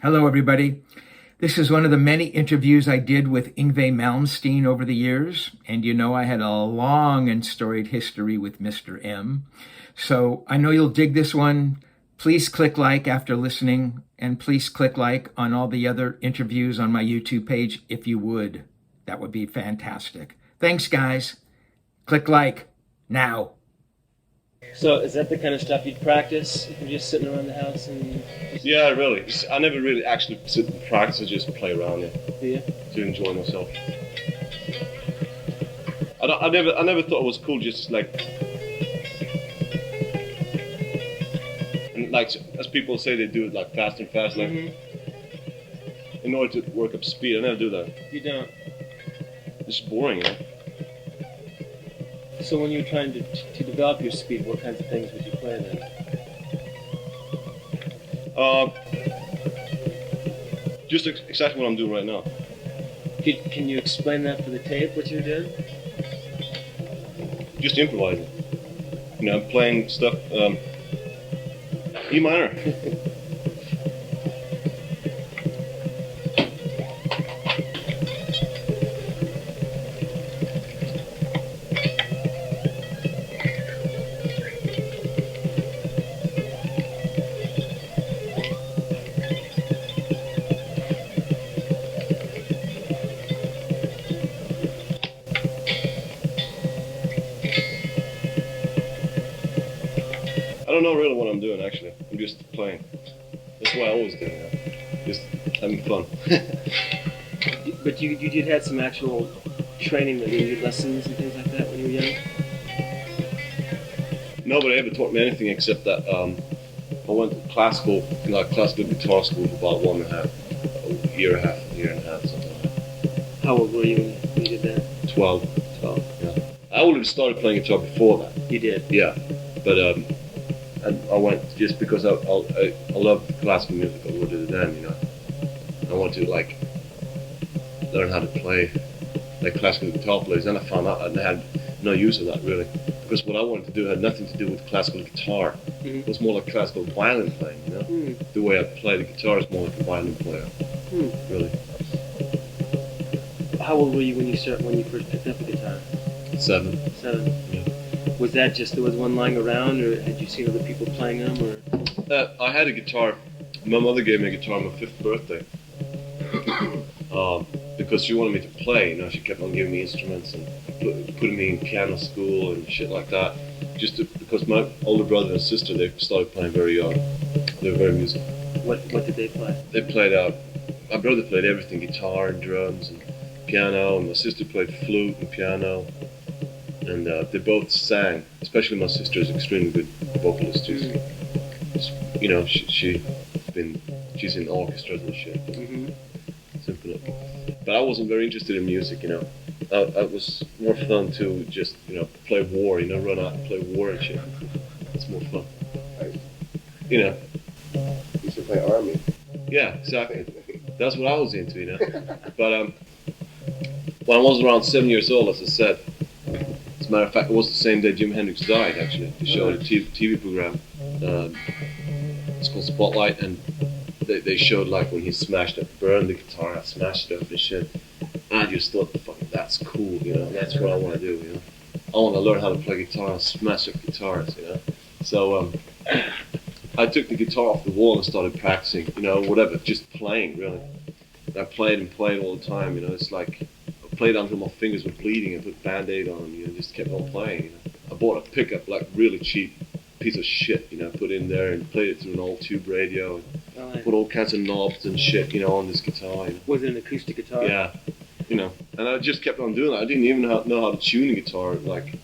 Hello, everybody. This is one of the many interviews I did with Yngwie Malmsteen over the years. And you know I had a long and storied history with Mr. M. So I know you'll dig this one. Please click like after listening, and please click like on all the other interviews on my YouTube page if you would. That would be fantastic. Thanks, guys. Click like now. So is that the kind of stuff you'd practice if you're just sitting around the house and... Yeah, really. I never really actually sit and practice, I just play around it. Do you? To enjoy myself. I never thought it was cool just like... And like, as people say, they do it like fast and fast, like... Mm-hmm. In order to work up speed, I never do that. You don't? It's boring, you know? So when you're trying to develop your speed, what kinds of things would you play then? Just exactly what I'm doing right now. Can you explain that for the tape, what you're doing? Just improvising. You know, I'm playing stuff, E minor. I don't know really what I'm doing actually. I'm just playing. That's what I always do, you know? Just having fun. But you did have some actual training, like you did lessons and things like that when you were young? Nobody ever taught me anything except that I went to classical guitar school for about a year and a half, something like that. How old were you when you did that? 12. 12. Yeah. I already started playing guitar before that. You did? Yeah, but I went just because I loved classical music. I wanted it then, you know. I wanted to like learn how to play like classical guitar players. Then I found out I had no use of that really, because what I wanted to do had nothing to do with classical guitar. Mm-hmm. It was more like classical violin playing, you know. Mm. The way I play the guitar is more like a violin player, really. How old were you when you first picked up a guitar? 7. 7. Yeah. Was that just there was one lying around, or had you seen other people playing them, or? I had a guitar. My mother gave me a guitar on my 5th birthday. Because she wanted me to play, you know, she kept on giving me instruments and putting me in piano school and shit like that. Because my older brother and sister, they started playing very young. They were very musical. What did they play? They played, my brother played everything, guitar and drums and piano, and my sister played flute and piano. And they both sang, especially my sister is an extremely good vocalist. You know, she's in orchestras and shit. Mm-hmm. Symphony. But I wasn't very interested in music, you know. It was more fun to just, you know, play war, you know, run out and play war and shit. It's more fun. You know. You used to play army. Yeah, exactly. That's what I was into, you know. But when I was around 7 years old, as I said, as a matter of fact, it was the same day Jimi Hendrix died, actually. They showed a TV program. It's called Spotlight, and they showed like when he burned the guitar, smashed it up and shit. I just thought, fucking, that's cool, you know. That's what I want to do, you know. I want to learn how to play guitar and smash up guitars, you know. So I took the guitar off the wall and started practicing, you know, whatever, just playing, really. And I played and played all the time, you know. It's like I played until my fingers were bleeding and put Band-Aid on, you know, just kept on playing, you know. I bought a pickup, like really cheap piece of shit, you know, put in there and played it through an old tube radio and put all kinds of knobs and shit, you know, on this guitar. You know. Was it an acoustic guitar? Yeah, you know, and I just kept on doing that. I didn't even know how to tune a guitar. Like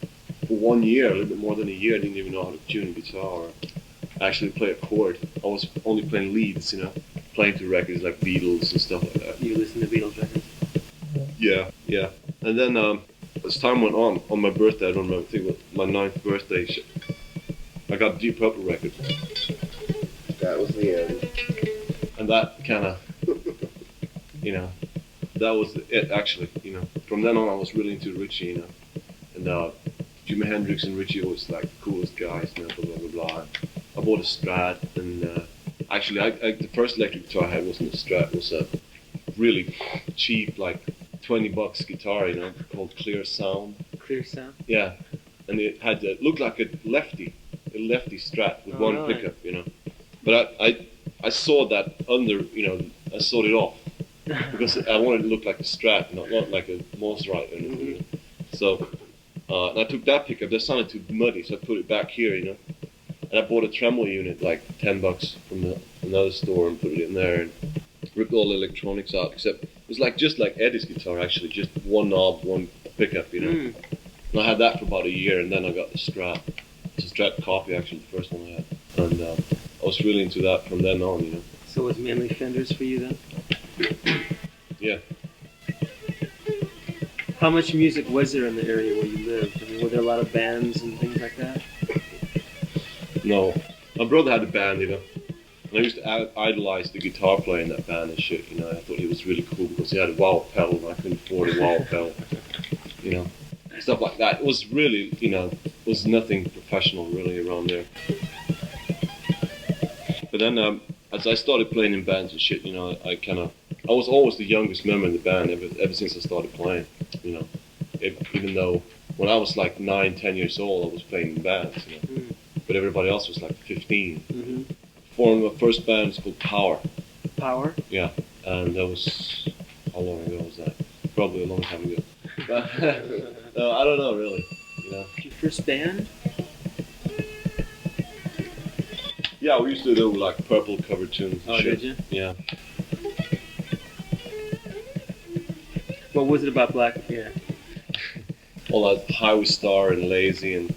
for 1 year, a little bit more than a year, I didn't even know how to tune a guitar or actually play a chord. I was only playing leads, you know, playing to records like Beatles and stuff like that. You listen to Beatles records? Yeah, yeah. And then as time went on my birthday, I don't remember, I think it was my 9th birthday, I got a Deep Purple record. That was the end. And that kind of, you know, that was it actually, you know. From then on I was really into Richie, you know. And Jimi Hendrix and Richie was like the coolest guys, you know, blah, blah, blah, blah. I bought a Strat and I Actually, the first electric guitar I had wasn't a Strat. It was a really cheap, like $20 guitar, you know, called Clear Sound. Clear Sound? Yeah, and it had looked like a lefty Strat with one right. pickup, you know. But I sawed that under, you know, I sawed it off because I wanted it to look like a Strat, not like a Mosrite or anything. You know? So and I took that pickup. That sounded too muddy, so I put it back here, you know. And I bought a tremolo unit, like $10 from another store, and put it in there and ripped all the electronics out. Except it was like just like Eddie's guitar, actually, just one knob, one pickup, you know. And I had that for about a year, and then I got the Strat. It's a Strat copy, actually, the first one I had. And I was really into that from then on, you know. So it was mainly Fenders for you then? Yeah. How much music was there in the area where you lived? I mean, were there a lot of bands and things like that? No. My brother had a band, you know. And I used to idolize the guitar player in that band and shit, you know. I thought he was really cool because he had a wah pedal and I couldn't afford a wah pedal, you know. Stuff like that. It was really, you know, it was nothing professional really around there. But then as I started playing in bands and shit, you know, I was always the youngest member in the band ever since I started playing, you know. Even though when I was like 9, 10 years old, I was playing in bands, you know. But everybody else was like 15. Formed my first band, it's called Power. Power? Yeah, and that was, how long ago was that? Probably a long time ago. But, I don't know really, you know. Your first band? Yeah, we used to do like Purple cover tunes and shit. Did you? Yeah. What was it about Black? Yeah. All that Highway Star and Lazy and...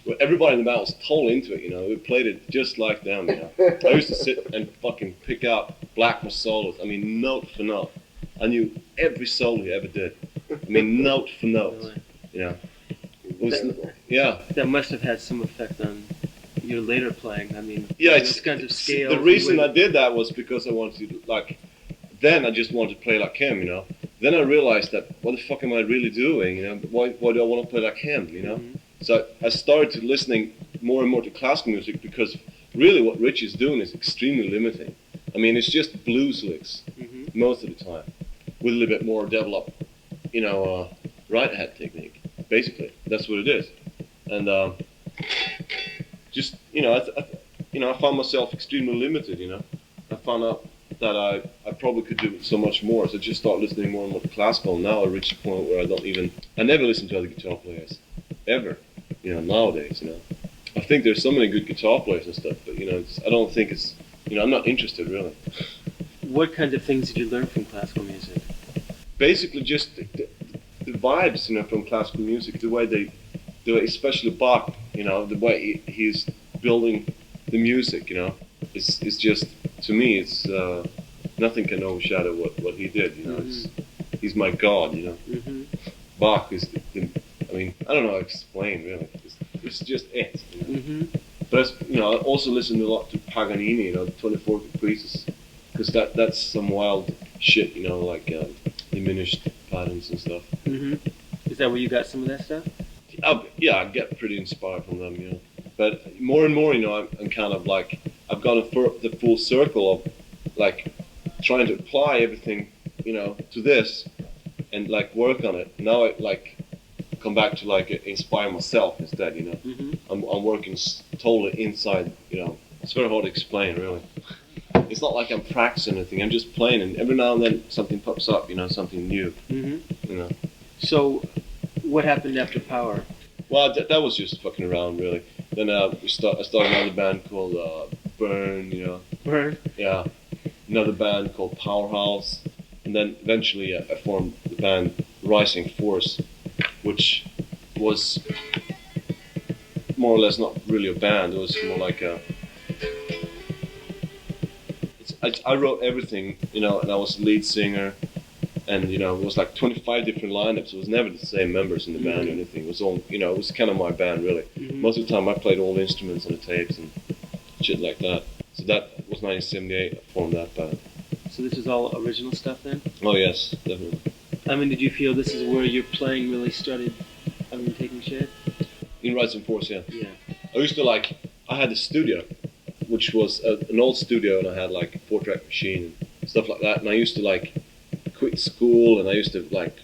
Well, everybody in the band was totally into it, you know. We played it just like them, you know. I used to sit and fucking pick out Blackmore solos. I mean, note for note. I knew every solo he ever did. I mean, note for note. Really? You know. It was, yeah. That must have had some effect on your later playing. I mean, yeah, those kinds of scales. The reason I did that was because I wanted to, like, then I just wanted to play like him, you know. Then I realized that, what the fuck am I really doing, you know? Why do I want to play like him, you know? So I started to listening more and more to classical music because really what Rich is doing is extremely limiting. I mean, it's just blues licks most of the time with a little bit more developed, you know, right-hand technique. Basically, that's what it is. And just, you know, I found myself extremely limited, you know. I found out that I probably could do so much more, so I just started listening more and more to classical. Now I reached a point where I never listen to other guitar players, ever, you know, nowadays, you know. I think there's so many good guitar players and stuff, but, you know, I don't think it's, you know, I'm not interested, really. What kinds of things did you learn from classical music? Basically just the vibes, you know, from classical music, the way especially Bach, you know, the way he's building the music, you know, it's just, to me, it's nothing can overshadow what he did, you know. He's my god, you know. Bach is I mean, I don't know how to explain, really. It's just it, you know. But you know, I also listen a lot to Paganini, you know, 24 Caprices, because that's some wild shit, you know, like diminished patterns and stuff. Is that where you got some of that stuff? Yeah, I get pretty inspired from them, you know. But more and more, you know, I'm kind of like, I've gone the full circle of like trying to apply everything, you know, to this and like work on it. Now I like come back to like inspire myself instead, you know. I'm working totally inside, you know. It's very hard to explain, really. It's not like I'm practicing anything. I'm just playing, and every now and then something pops up, you know, something new, you know. So, what happened after Power? Well, that was just fucking around, really. Then I started another band called Burn, you know. Burn? Yeah. Another band called Powerhouse. And then eventually I formed the band Rising Force, which was more or less not really a band. It was more like a... I wrote everything, you know, and I was the lead singer. And, you know, it was like 25 different lineups. It was never the same members in the band or anything. It was all, you know, it was kind of my band, really. Most of the time I played all the instruments on the tapes and shit like that. So that was 1978, I formed that band. So this is all original stuff then? Oh, yes, definitely. I mean, did you feel this is where your playing really started, taking shape? In Rising Force, yeah. Yeah. I used to like, I had a studio, which was an old studio, and I had like a 4-track machine and stuff like that. And I used to like quit school, and I used to like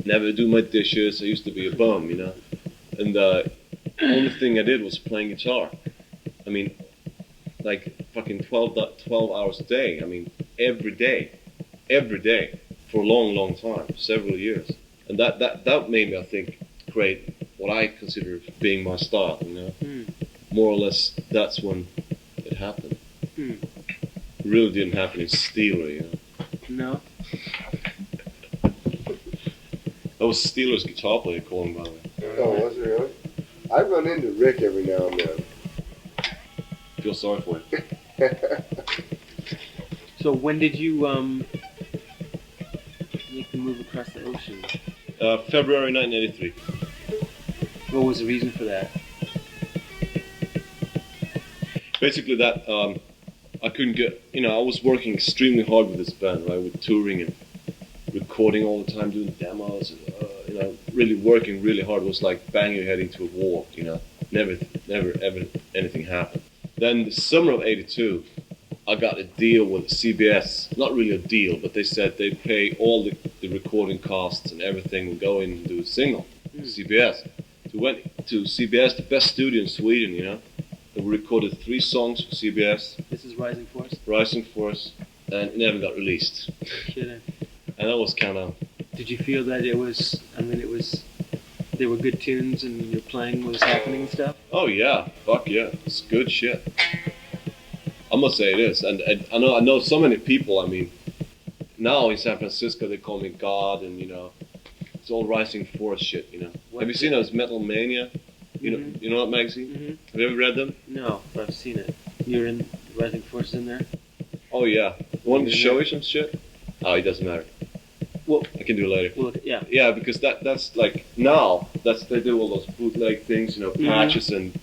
never do my dishes. I used to be a bum, you know. And the only thing I did was playing guitar. I mean, like fucking 12 hours a day. I mean, every day, for a long time, several years. And that made me, I think, create what I consider being my style, you know. More or less, that's when it happened. It really didn't happen in Steeler, you know. No. That was Steeler's guitar player calling, by the way. Oh, was it really? I run into Rick every now and then. Feel sorry for you. So when did you make the move across the ocean? February 1983. What was the reason for that? Basically that, I couldn't get, you know, I was working extremely hard with this band, right, with touring and recording all the time, doing demos, and, you know, really working really hard. It was like banging your head into a wall, you know, never ever anything happened. Then the summer of '82, I got a deal with CBS, not really a deal, but they said they'd pay all the recording costs and everything would go in and do a single, CBS. So we went to CBS, the best studio in Sweden, you know, and we recorded 3 songs for CBS. This is Rising Force? Rising Force, and it never got released. Kidding. And that was kind of... Did you feel that it was, I mean, it was, they were good tunes and your playing was happening and stuff? Oh yeah, fuck yeah, it's good shit. I must say it is, and I know so many people. I mean, now in San Francisco they call me God, and you know, it's all Rising Force shit. You know, have you seen those Metal Mania? You know that magazine? Have you ever read them? No, but I've seen it. You're in Rising Force in there? Oh yeah, want to show you some shit? Oh, it doesn't matter. Well, I can do it later. Well, yeah. Yeah, because that's like now they do all those bootleg things, you know, patches and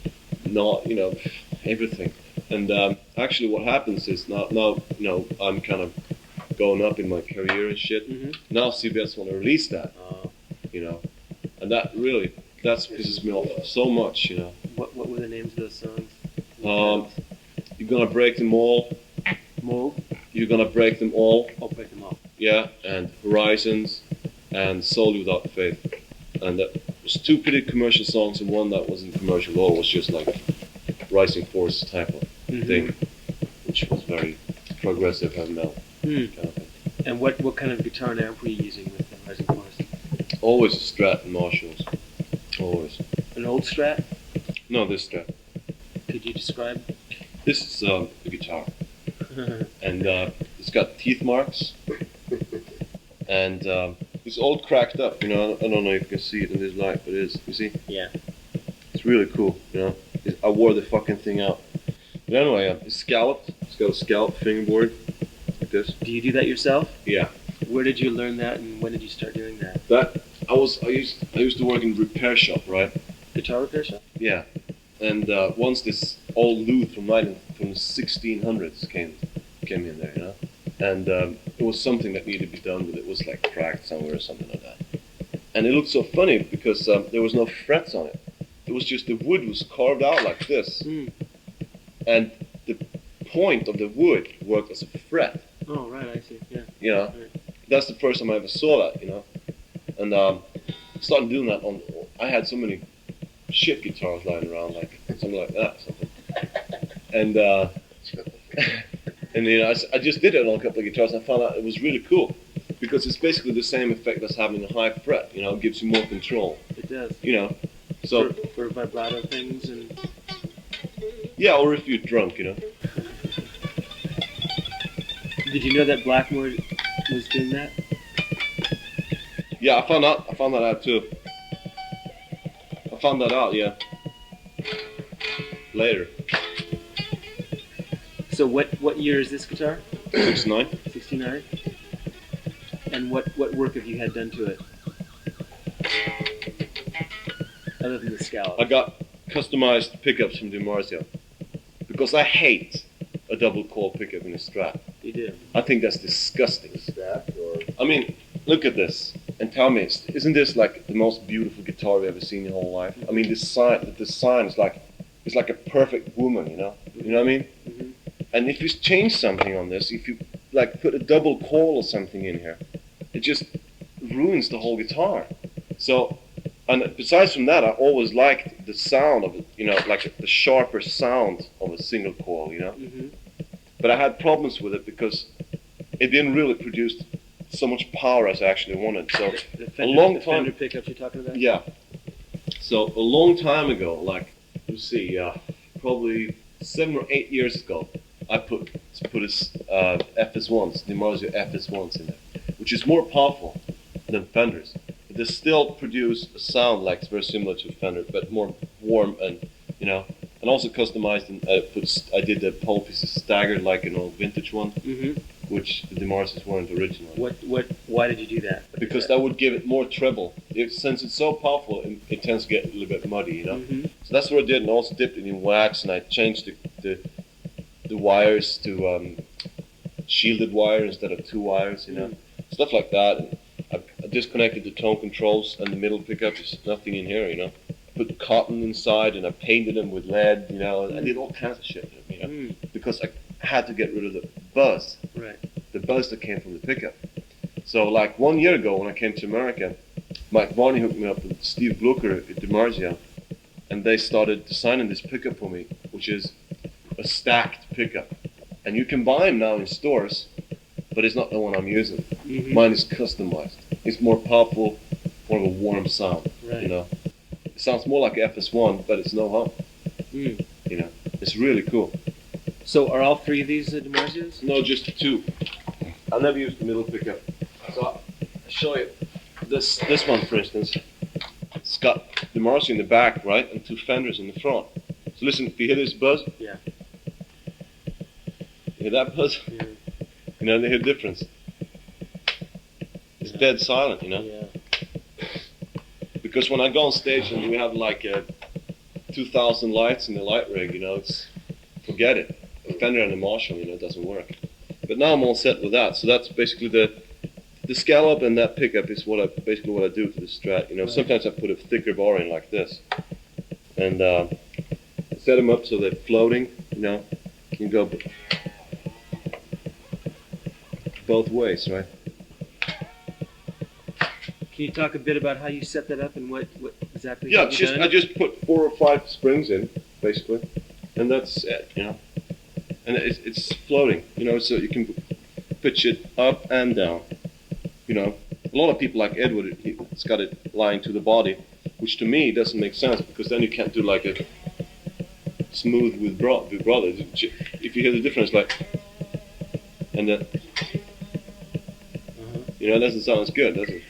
not, you know, everything. And actually, what happens is now you know, I'm kind of going up in my career and shit. Now CBS want to release that, you know, and that pisses me off so much, you know. What were the names of those songs? You're gonna break them all. Mold? You're gonna break them all. I'll break them all. Yeah, and Horizons, and Soul Without Faith. And there's 2 pretty commercial songs, and one that wasn't commercial at all. It was just like Rising Force type of thing, which was very progressive heavy metal kind of thing. And what kind of guitar and amp were you using with the Rising Force? Always a Strat and Marshalls. Always. An old Strat? No, this Strat. Could you describe? This is the guitar. And it's got teeth marks. And it's all cracked up, you know. I don't know if you can see it in this light, but it is. You see? Yeah. It's really cool, you know. I wore the fucking thing out. But anyway, it's scalloped. It's got a scalloped fingerboard, like this. Do you do that yourself? Yeah. Where did you learn that, and when did you start doing that? I used to work in a repair shop, right? Guitar repair shop? Yeah. And once this old lute from the 1600s came in there, you know. And it was something that needed to be done with it. It was like cracked somewhere or something like that. And it looked so funny because there was no frets on it. It was just the wood was carved out like this. And the point of the wood worked as a fret. Oh, right, I see, yeah. You know, right. That's the first time I ever saw that, you know. And started doing that I had so many shit guitars lying around, like something like that, something. And and you know, I just did it on a couple of guitars, and I found out it was really cool because it's basically the same effect as having a high fret. You know, it gives you more control. It does. You know, so for vibrato things and. Yeah, or if you're drunk, you know. Did you know that Blackmore was doing that? Yeah, I found that out too. I found that out, yeah. Later. So what year is this guitar? 69. 69. And what work have you had done to it? Other than the scallop. I got customized pickups from DiMarzio because I hate a double coil pickup in a Strat. You do? I think that's disgusting. Staff or I mean, look at this and tell me, isn't this like the most beautiful guitar you've ever seen in your whole life. I mean, the design is like, it's like a perfect woman, you know? You know what I mean? Mm-hmm. And if you change something on this, if you like put a double coil or something in here, it just ruins the whole guitar. So, and besides from that, I always liked the sound of it, you know, like the sharper sound of a single coil, you know? Mm-hmm. But I had problems with it because it didn't really produce so much power as I actually wanted. So The long Fender time, pickups you're talking about? yeah. So a long time ago, like, let's see, probably 7 or 8 years ago, I put a FS1s, DiMarzio FS1s in there, which is more powerful than Fenders. They still produce a sound like it's very similar to Fender, but more warm and, you know, and also customized. And I did the pole pieces staggered like an old vintage one, Mm-hmm. which the DiMarzios weren't original. Why did you do that? Because that would give it more treble. Since it's so powerful, it tends to get a little bit muddy, you know. Mm-hmm. So that's what I did, and I also dipped it in wax, and I changed the wires to shielded wire instead of 2 wires, you know, stuff like that. And I disconnected the tone controls and the middle pickup. There's nothing in here, you know. I put cotton inside, and I painted them with lead, you know. I did all kinds of shit, you know, because I had to get rid of the buzz. Right. The buzz that came from the pickup. So like 1 year ago when I came to America, Mike Varney hooked me up with Steve Blucher at DiMarzio, and they started designing this pickup for me, which is a stacked pickup. And you can buy them now in stores, but it's not the one I'm using. Mm-hmm. Mine is customized. It's more powerful, more of a warm sound, Right. you know. It sounds more like FS1, but it's no hum, you know. It's really cool. So are all 3 of these DiMarzios? No, just 2. I'll never use the middle pickup. So I'll show you. This one, for instance, it's got DiMarzio in the back, right, and 2 Fenders in the front. So listen, if you hear this buzz, Yeah. you hear that buzz? Yeah. You know, they hear the difference. It's dead silent, you know? Yeah. Because when I go on stage and we have like 2,000 lights in the light rig, you know, it's, forget it. A Fender and a Marshall, you know, it doesn't work. But now I'm all set with that. So that's basically the scallop, and that pickup is basically what I do to the Strat. You know, sometimes I put a thicker bar in like this, and set them up so they're floating. You know, you can go both ways, right? Can you talk a bit about how you set that up and what exactly? Yeah, you've done? I just put 4 or 5 springs in, basically, and that's it. You know, and it's floating. You know, so you can pitch it up and down. You know, a lot of people like Edward, it's got it lying to the body, which to me doesn't make sense, because then you can't do like a smooth with vibrato. If you hear the difference, like, and then, you know, it doesn't sound as good, does it?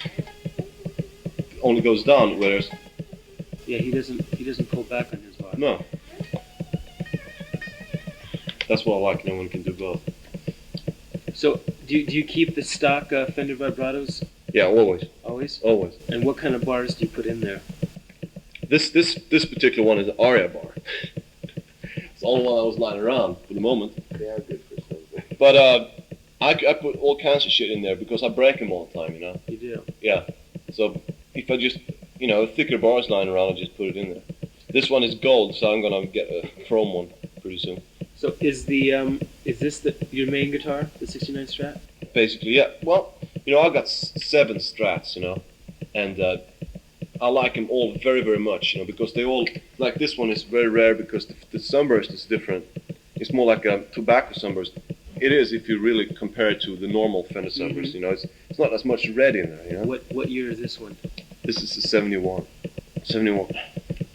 It only goes down, whereas Yeah, he doesn't pull back on his bar. no. That's what I like, you know, when you can do both. So do you keep the stock Fender vibratos Yeah, always, always? always. And what kind of bars do you put in there? This particular one is an Aria bar. It's the only one I was lying around for the moment. They are good for something. But I put all kinds of shit in there because I break them all the time, you know. You do. Yeah. So if I just, you know, thicker bars lying around, I just put it in there. This one is gold, so I'm gonna get a chrome one pretty soon. So is this your main guitar, the '69 Strat? Basically, yeah. Well, you know, I've got 7 Strats, you know, and I like them all very, very much, you know, because they all, like this one is very rare because the sunburst is different. It's more like a tobacco sunburst. It is if you really compare it to the normal Fender sunburst, you know. It's not as much red in there, you know. What year is this one? This is the 71.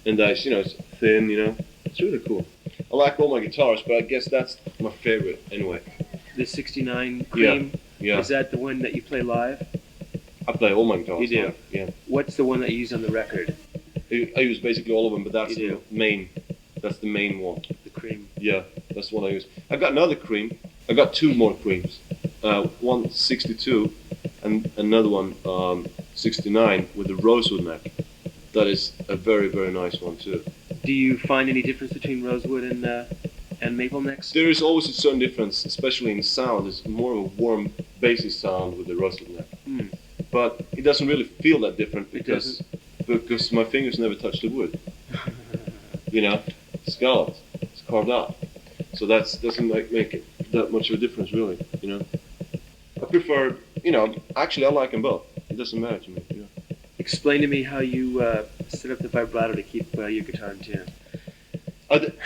And you know, it's thin, you know. It's really cool. I like all my guitars, but I guess that's my favorite anyway. The '69 Cream? Yeah. Is that the one that you play live? I play all my guitars. You do? live, yeah. What's the one that you use on the record? I use basically all of them, but that's You the main. That's the main one. The Cream. Yeah, that's the one I use. I got another Cream. I got 2 more Creams. One 62 and another one 69 with the rosewood neck. That is a very, very nice one too. Do you find any difference between rosewood and maple necks? There is always a certain difference, especially in sound. It's more of a warm, bassy sound with the rosewood neck. But it doesn't really feel that different because because my fingers never touch the wood. You know, scalloped, it's carved out. So that doesn't make it that much of a difference, really. You know, I prefer. You know, actually, I like them both. It doesn't matter to me. You know. Explain to me how you set up the vibrato to keep your guitar in tune.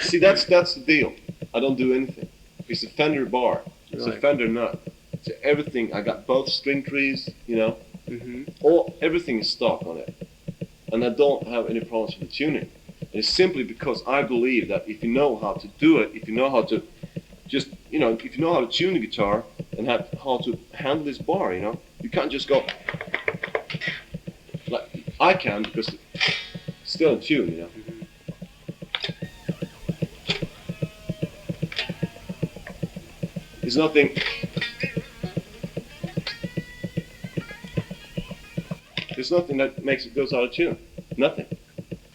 See, that's the deal. I don't do anything. It's a Fender bar. It's a Right. Fender nut. So everything. I got both string trees. You know, Mm-hmm. everything is stock on it, and I don't have any problems with the tuning. And it's simply because I believe that if you know how to do it, if you know how to just, you know, if you know how to tune the guitar and how to handle this bar, you know, you can't just go like I can because it's still in tune, you know. There's nothing. There's nothing that makes it goes out of tune. Nothing.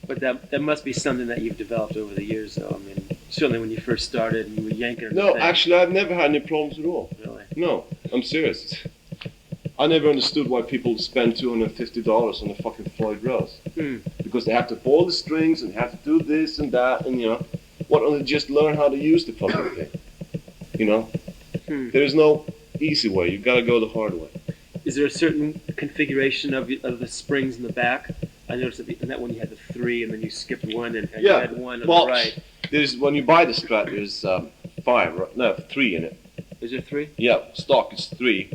But that must be something that you've developed over the years, though. I mean, certainly when you first started and you were yanking. No, actually, I've never had any problems at all. Really? No, I'm serious. I never understood why people spend $250 on a fucking Floyd Rose. Because they have to hold the strings and they have to do this and that, and you know, why don't they just learn how to use the fucking thing? You know, there's no easy way. You gotta go the hard way. Is there a certain configuration of the springs in the back? I noticed that in that one you had the 3, and then you skipped 1, and you had 1 on the right. There's when you buy the Strat, there's 5, right? No, 3 in it. Is there 3? Yeah, stock is 3.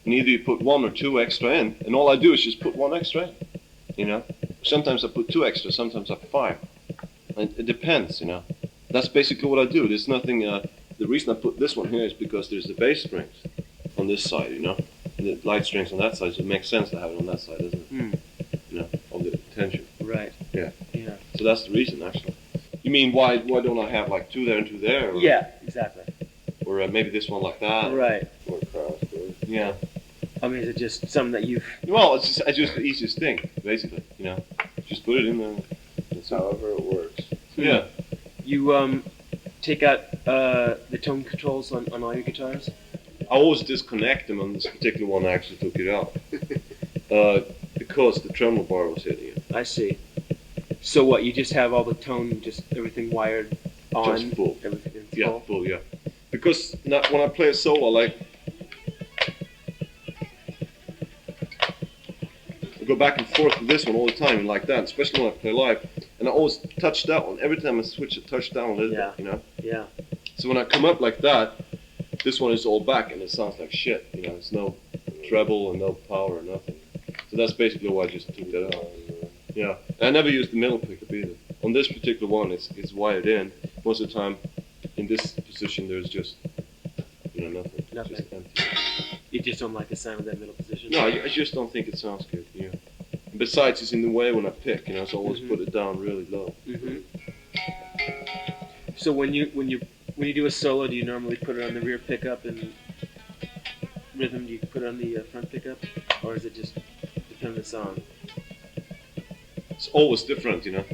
And either you put 1 or 2 extra in, and all I do is just put 1 extra in. You know, sometimes I put 2 extra, sometimes I put 5. And it depends, you know. That's basically what I do. There's nothing. The reason I put this one here is because there's the bass strings on this side, you know, and the light strings on that side. So it makes sense to have it on that side, doesn't it? You know, of the tension. Right. Yeah. Yeah. So that's the reason, actually. You mean why don't I have like 2 there and 2 there? Or, Yeah, exactly. Or maybe this one like that. Right. Or cross, right? Yeah. I mean, is it just something that you've... Well, it's just the easiest thing, basically. You know, just put it in there. That's however it works. Yeah. You take out the tone controls on all your guitars? I always disconnect them. On this particular one, I actually took it out because the tremolo bar was hitting it. I see. So what, you just have all the tone, just everything wired on? Just full. Everything Yeah, full? full. Yeah. Because when I play a solo, like I go back and forth with this one all the time, and like that, especially when I play live. And I always touch that one. Every time I switch it, touch down a little bit, you know? Yeah. So when I come up like that, this one is all back and it sounds like shit, you know? There's no treble and no power or nothing. So that's basically why I just took that out. Yeah. And I never used the middle pickup either. On this particular one, it's wired in. Most of the time, in this position, there's just, you know, nothing. Nothing. Just empty. You just don't like the sound of that middle position? No, I just don't think it sounds good, you know? Besides, it's in the way when I pick, you know, so I always put it down really low. So when you do a solo, do you normally put it on the rear pickup and rhythm? Do you put it on the front pickup, or is it just depend on the song? It's always different, you know.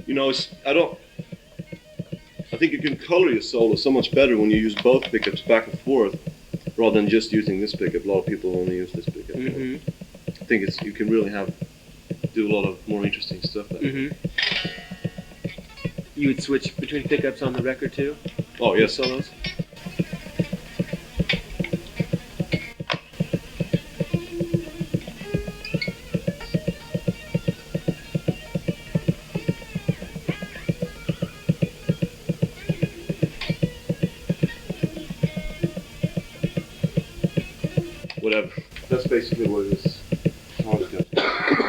You know, I think you can color your solo so much better when you use both pickups back and forth, rather than just using this pickup. A lot of people only use this pickup. You know? I think you can really do a lot of more interesting stuff. You would switch between pickups on the record too? Oh yes. Solos? Whatever. That's basically what it is.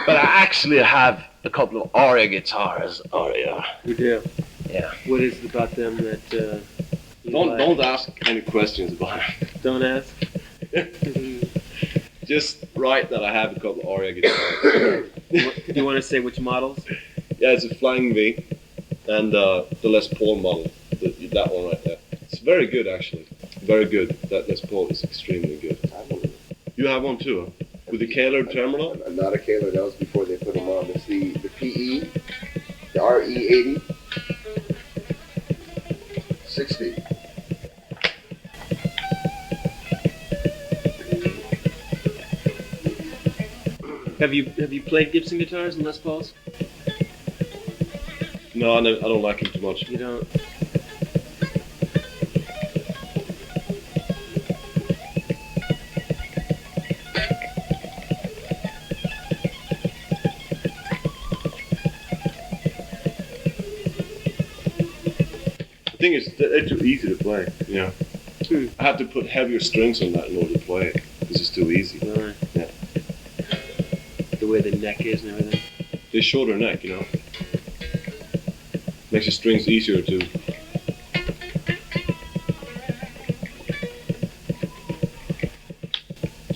But I actually have a couple of aria guitars. Aria. You do? Yeah. What is it about them that you like? Don't ask any questions about it. Don't ask? Just write that I have a couple of aria guitars. Do you want to say which models? Yeah, it's a Flying V and the Les Paul model. That one right there. It's very good actually. Very good. That Les Paul is extremely good. You have one too, huh? With the Kaler tremolo? Not a Kaler, that was before they put them on. It's the PE, the RE80. 6 feet. Have you played Gibson guitars and Les Pauls? No, I don't like him too much. You don't. The thing is, they're too easy to play. You know, Hmm. I have to put heavier strings on that in order to play it because it's too easy. Really? Yeah. The way the neck is and everything. They're shorter neck, you know. Makes the strings easier to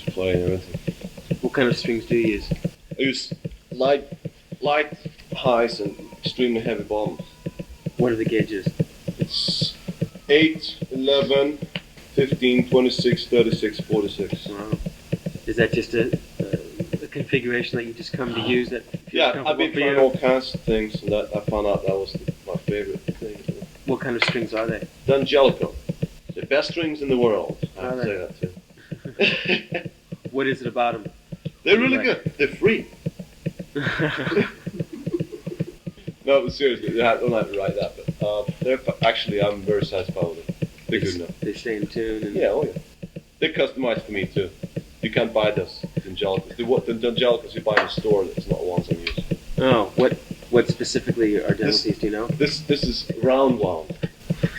play and everything. What kind of strings do you use? I use light highs and extremely heavy bottoms. What are the gauges? It's 8, 11, 15, 26, 36, 46. Wow. Is that just a configuration that you just come to use that feels Yeah, I've comfortable been for trying you? all kinds of things, and that I found out that was my favorite thing. What kind of strings are they? The Angelico, the best strings in the world. I have Are to say that too. What is it about them? They're really good. They're free. No, but seriously, I don't have to write that, but actually, I'm very satisfied with it. They're good enough. They stay in tune. And Yeah, oh yeah. They're customized for me too. You can't buy those Angelicas. The Angelicas you buy in the store, that's not the ones I'm using. Oh, what specifically are done with these? Do you know? This is round wound,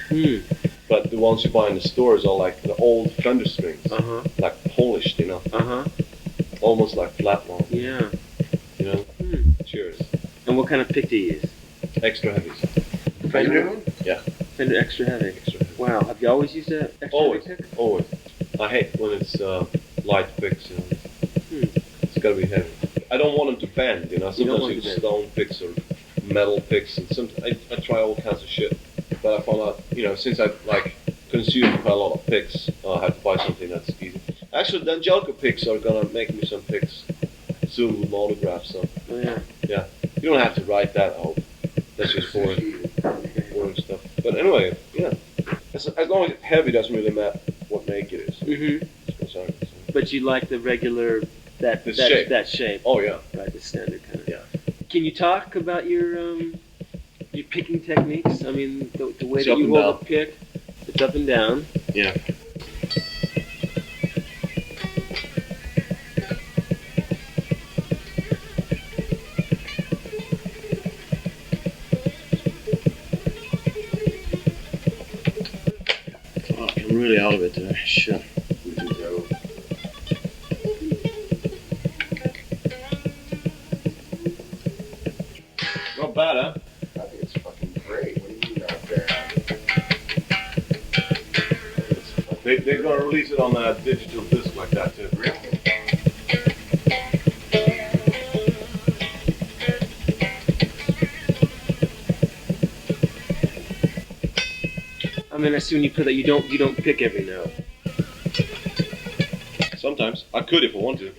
Hmm. but the ones you buy in the stores are like the old Fender strings, Uh huh. like polished, you know, Uh huh. almost like flat wound. Yeah. You know. Hmm. Cheers. And what kind of pick do you use? Extra heavies. Fender. Yeah. Fender extra heavy. Extra heavy. Wow. Have you always used a extra Always. heavy pick? Always. I hate when it's light picks, you know. Hmm. It's gotta be heavy. I don't want them to bend, you know. You don't Sometimes want you to use bend. stone picks or metal picks, and I try all kinds of shit. But I found out, you know, since I like consume quite a lot of picks, I have to buy something that's easy. Actually, the Angelica picks are gonna make me some picks soon with autographs. So Oh yeah. yeah, you don't have to write that. I hope that's just boring stuff. But anyway, yeah, as long as it's heavy, doesn't really matter what make it is. Mhm. As far as I'm concerned. But you like the regular that shape. that shape. Oh yeah. Right, the standard kind of. Yeah. Can you talk about your picking techniques? I mean, the way It's that up you and hold down. a pick, it's up and down. Yeah. Fuck, I'm really out of it today. Shit. Not bad, huh? I think it's fucking great. What do you mean not bad? They're gonna release it on a digital disc like that too. Really? I mean, I see when you put that you don't pick every note. Sometimes I could if I want to.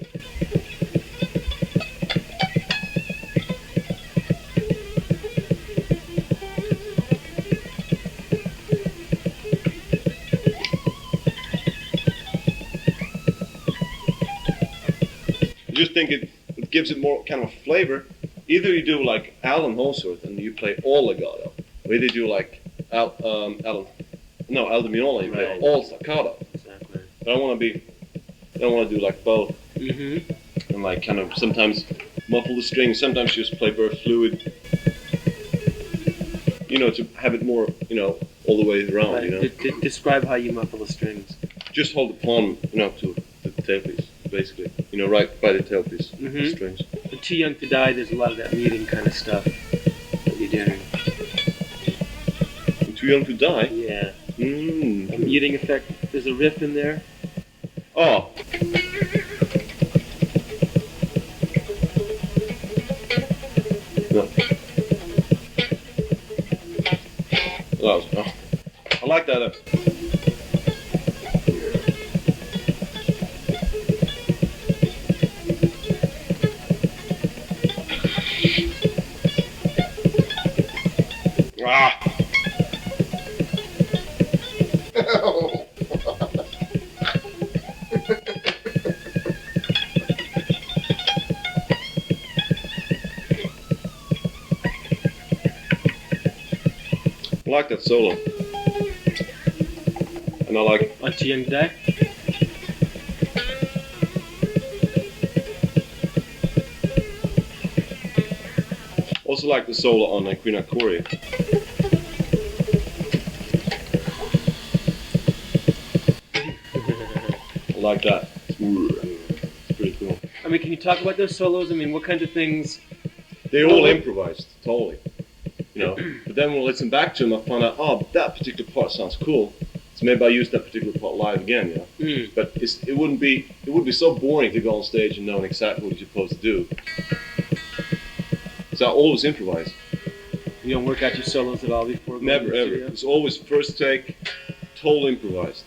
I just think it gives it more kind of flavor. Either you do like Alan Holsworth and you play all legato, or either you do like Al Mignola and you play Right. all staccato. Exactly. But I want to do like both. Mm-hmm. And like kind of sometimes muffle the strings, sometimes just play very fluid, you know, to have it more, you know, all the way around, you know. Describe how you muffle the strings. Just hold the palm, you know, to the tailpiece, basically, you know, right by the tailpiece, the Mhm. strings. In Too Young to Die, there's a lot of that muting kind of stuff that you're doing. And Too Young to Die? Yeah. A Mm. muting effect. There's a riff in there. Oh. No. Oh. I like that. Ah. like that solo. And I like... On Too Young to Die? Also like the solo on Queen Akori. I like that. It's pretty cool. I mean, can you talk about those solos? I mean, what kinds of things? They all improvised, totally. You know, but then when I listen back to them, I find out, oh, that particular part sounds cool. So maybe I use that particular part live again, you know. But it would be so boring to go on stage and knowing exactly what you're supposed to do. So I always improvise. You don't work out your solos at all before? Never, ever. It's always first take, totally improvised.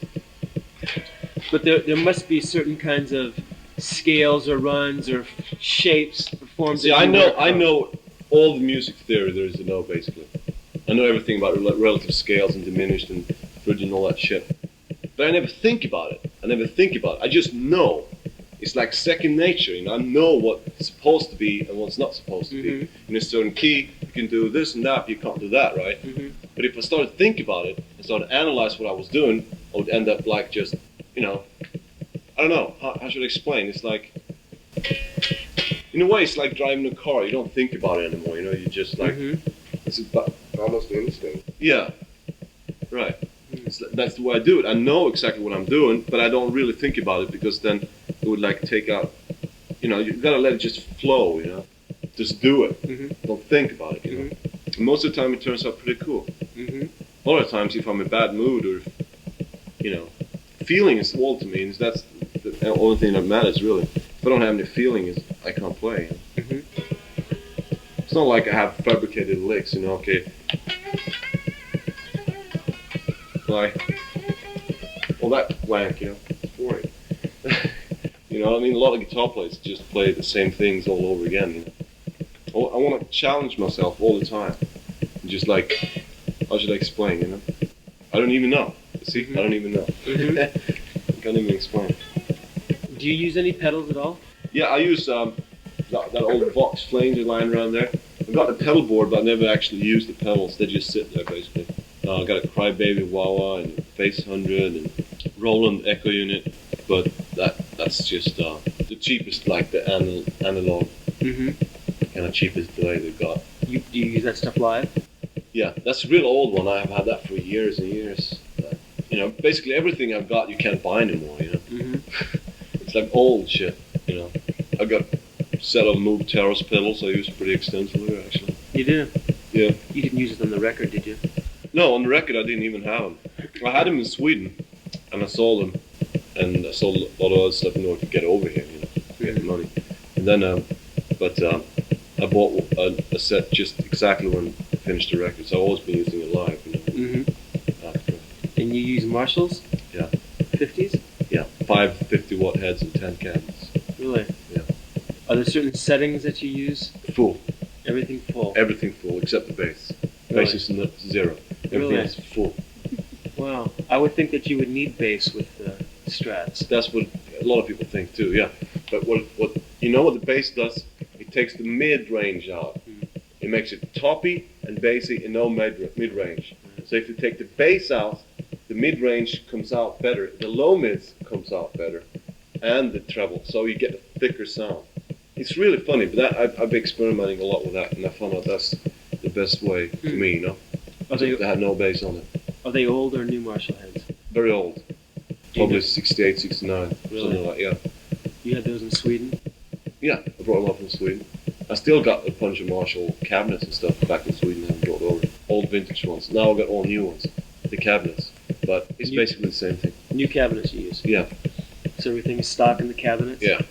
But there must be certain kinds of scales or runs or shapes performed. See, I know all the music theory there is to know, basically. I know everything about relative scales and diminished and frigid and all that shit. But I never think about it. I just know. It's like second nature, you know. I know what it's supposed to be and what's not supposed to be. In a certain key, you can do this and that, but you can't do that, right? But if I started to think about it and started to analyze what I was doing, I would end up like just, you know, I don't know, how should I explain? It's like, in a way, it's like driving a car. You don't think about it anymore, you know. You just like, it's about, Almost instinct. yeah, right. That's the way I do it. I know exactly what I'm doing, but I don't really think about it because then it would like take out, you know, you gotta let it just flow, you know. Just do it. Don't think about it, you know. And most of the time it turns out pretty cool. A lot of times if I'm in a bad mood or, you know, feeling is all to me, and that's the only thing that matters really. If I don't have any feeling, I can't play. You know? It's not like I have fabricated licks, you know, okay. Like, all that wank, you know, it's boring. You know, I mean, a lot of guitar players just play the same things all over again. You know? I want to challenge myself all the time. And just like, how should I explain, you know? I don't even know. See, I don't even know. I can't even explain. Do you use any pedals at all? Yeah, I use that old Vox flanger lying around there. I've got the pedal board, but I never actually use the pedals. They just sit there, basically. I've got a Crybaby Wah-Wah and a Bass 100 and Roland Echo unit, but that's just the cheapest, like the analog, kind of cheapest delay they've got. Do you use that stuff live? Yeah, that's a real old one. I've had that for years and years. You know, basically everything I've got you can't buy anymore, you know. It's like old shit, you know. I've got a set of Moog Terrace pedals I use pretty extensively, actually. You do? Yeah. You didn't use it on the record, did you? No, on the record I didn't even have them. I had them in Sweden, and I sold them, and I sold a lot of other stuff in order to get over here, you know, to get the money. And then, I bought a set just exactly when I finished the record, so I've always been using it live, you know. And you use Marshalls? Yeah. 50s? Yeah, 5 50-watt heads and 10 cabinets. Really? Yeah. Are there certain settings that you use? Full. Everything full? Everything full, except the bass. Really? Bass is 0. Everything Really? is full. Wow. I would think that you would need bass with Strats. That's what a lot of people think too, yeah. But what you know what the bass does? It takes the mid-range out. It makes it toppy and bassy and no mid-range. So if you take the bass out, the mid-range comes out better, the low mids comes out better, and the treble, so you get a thicker sound. It's really funny, but I've been experimenting a lot with that, and I found out that's the best way for me, you know, to have no bass on it. Are they old or new Marshall heads? Very old, probably 68, 69, something like that, yeah. You had those in Sweden? Yeah, I brought them up from Sweden. I still got a bunch of Marshall cabinets and stuff back in Sweden and brought over. Old vintage ones. Now I've got all new ones, the cabinets. But it's basically the same thing. New cabinets you use? Yeah. So everything is stock in the cabinets? Yeah.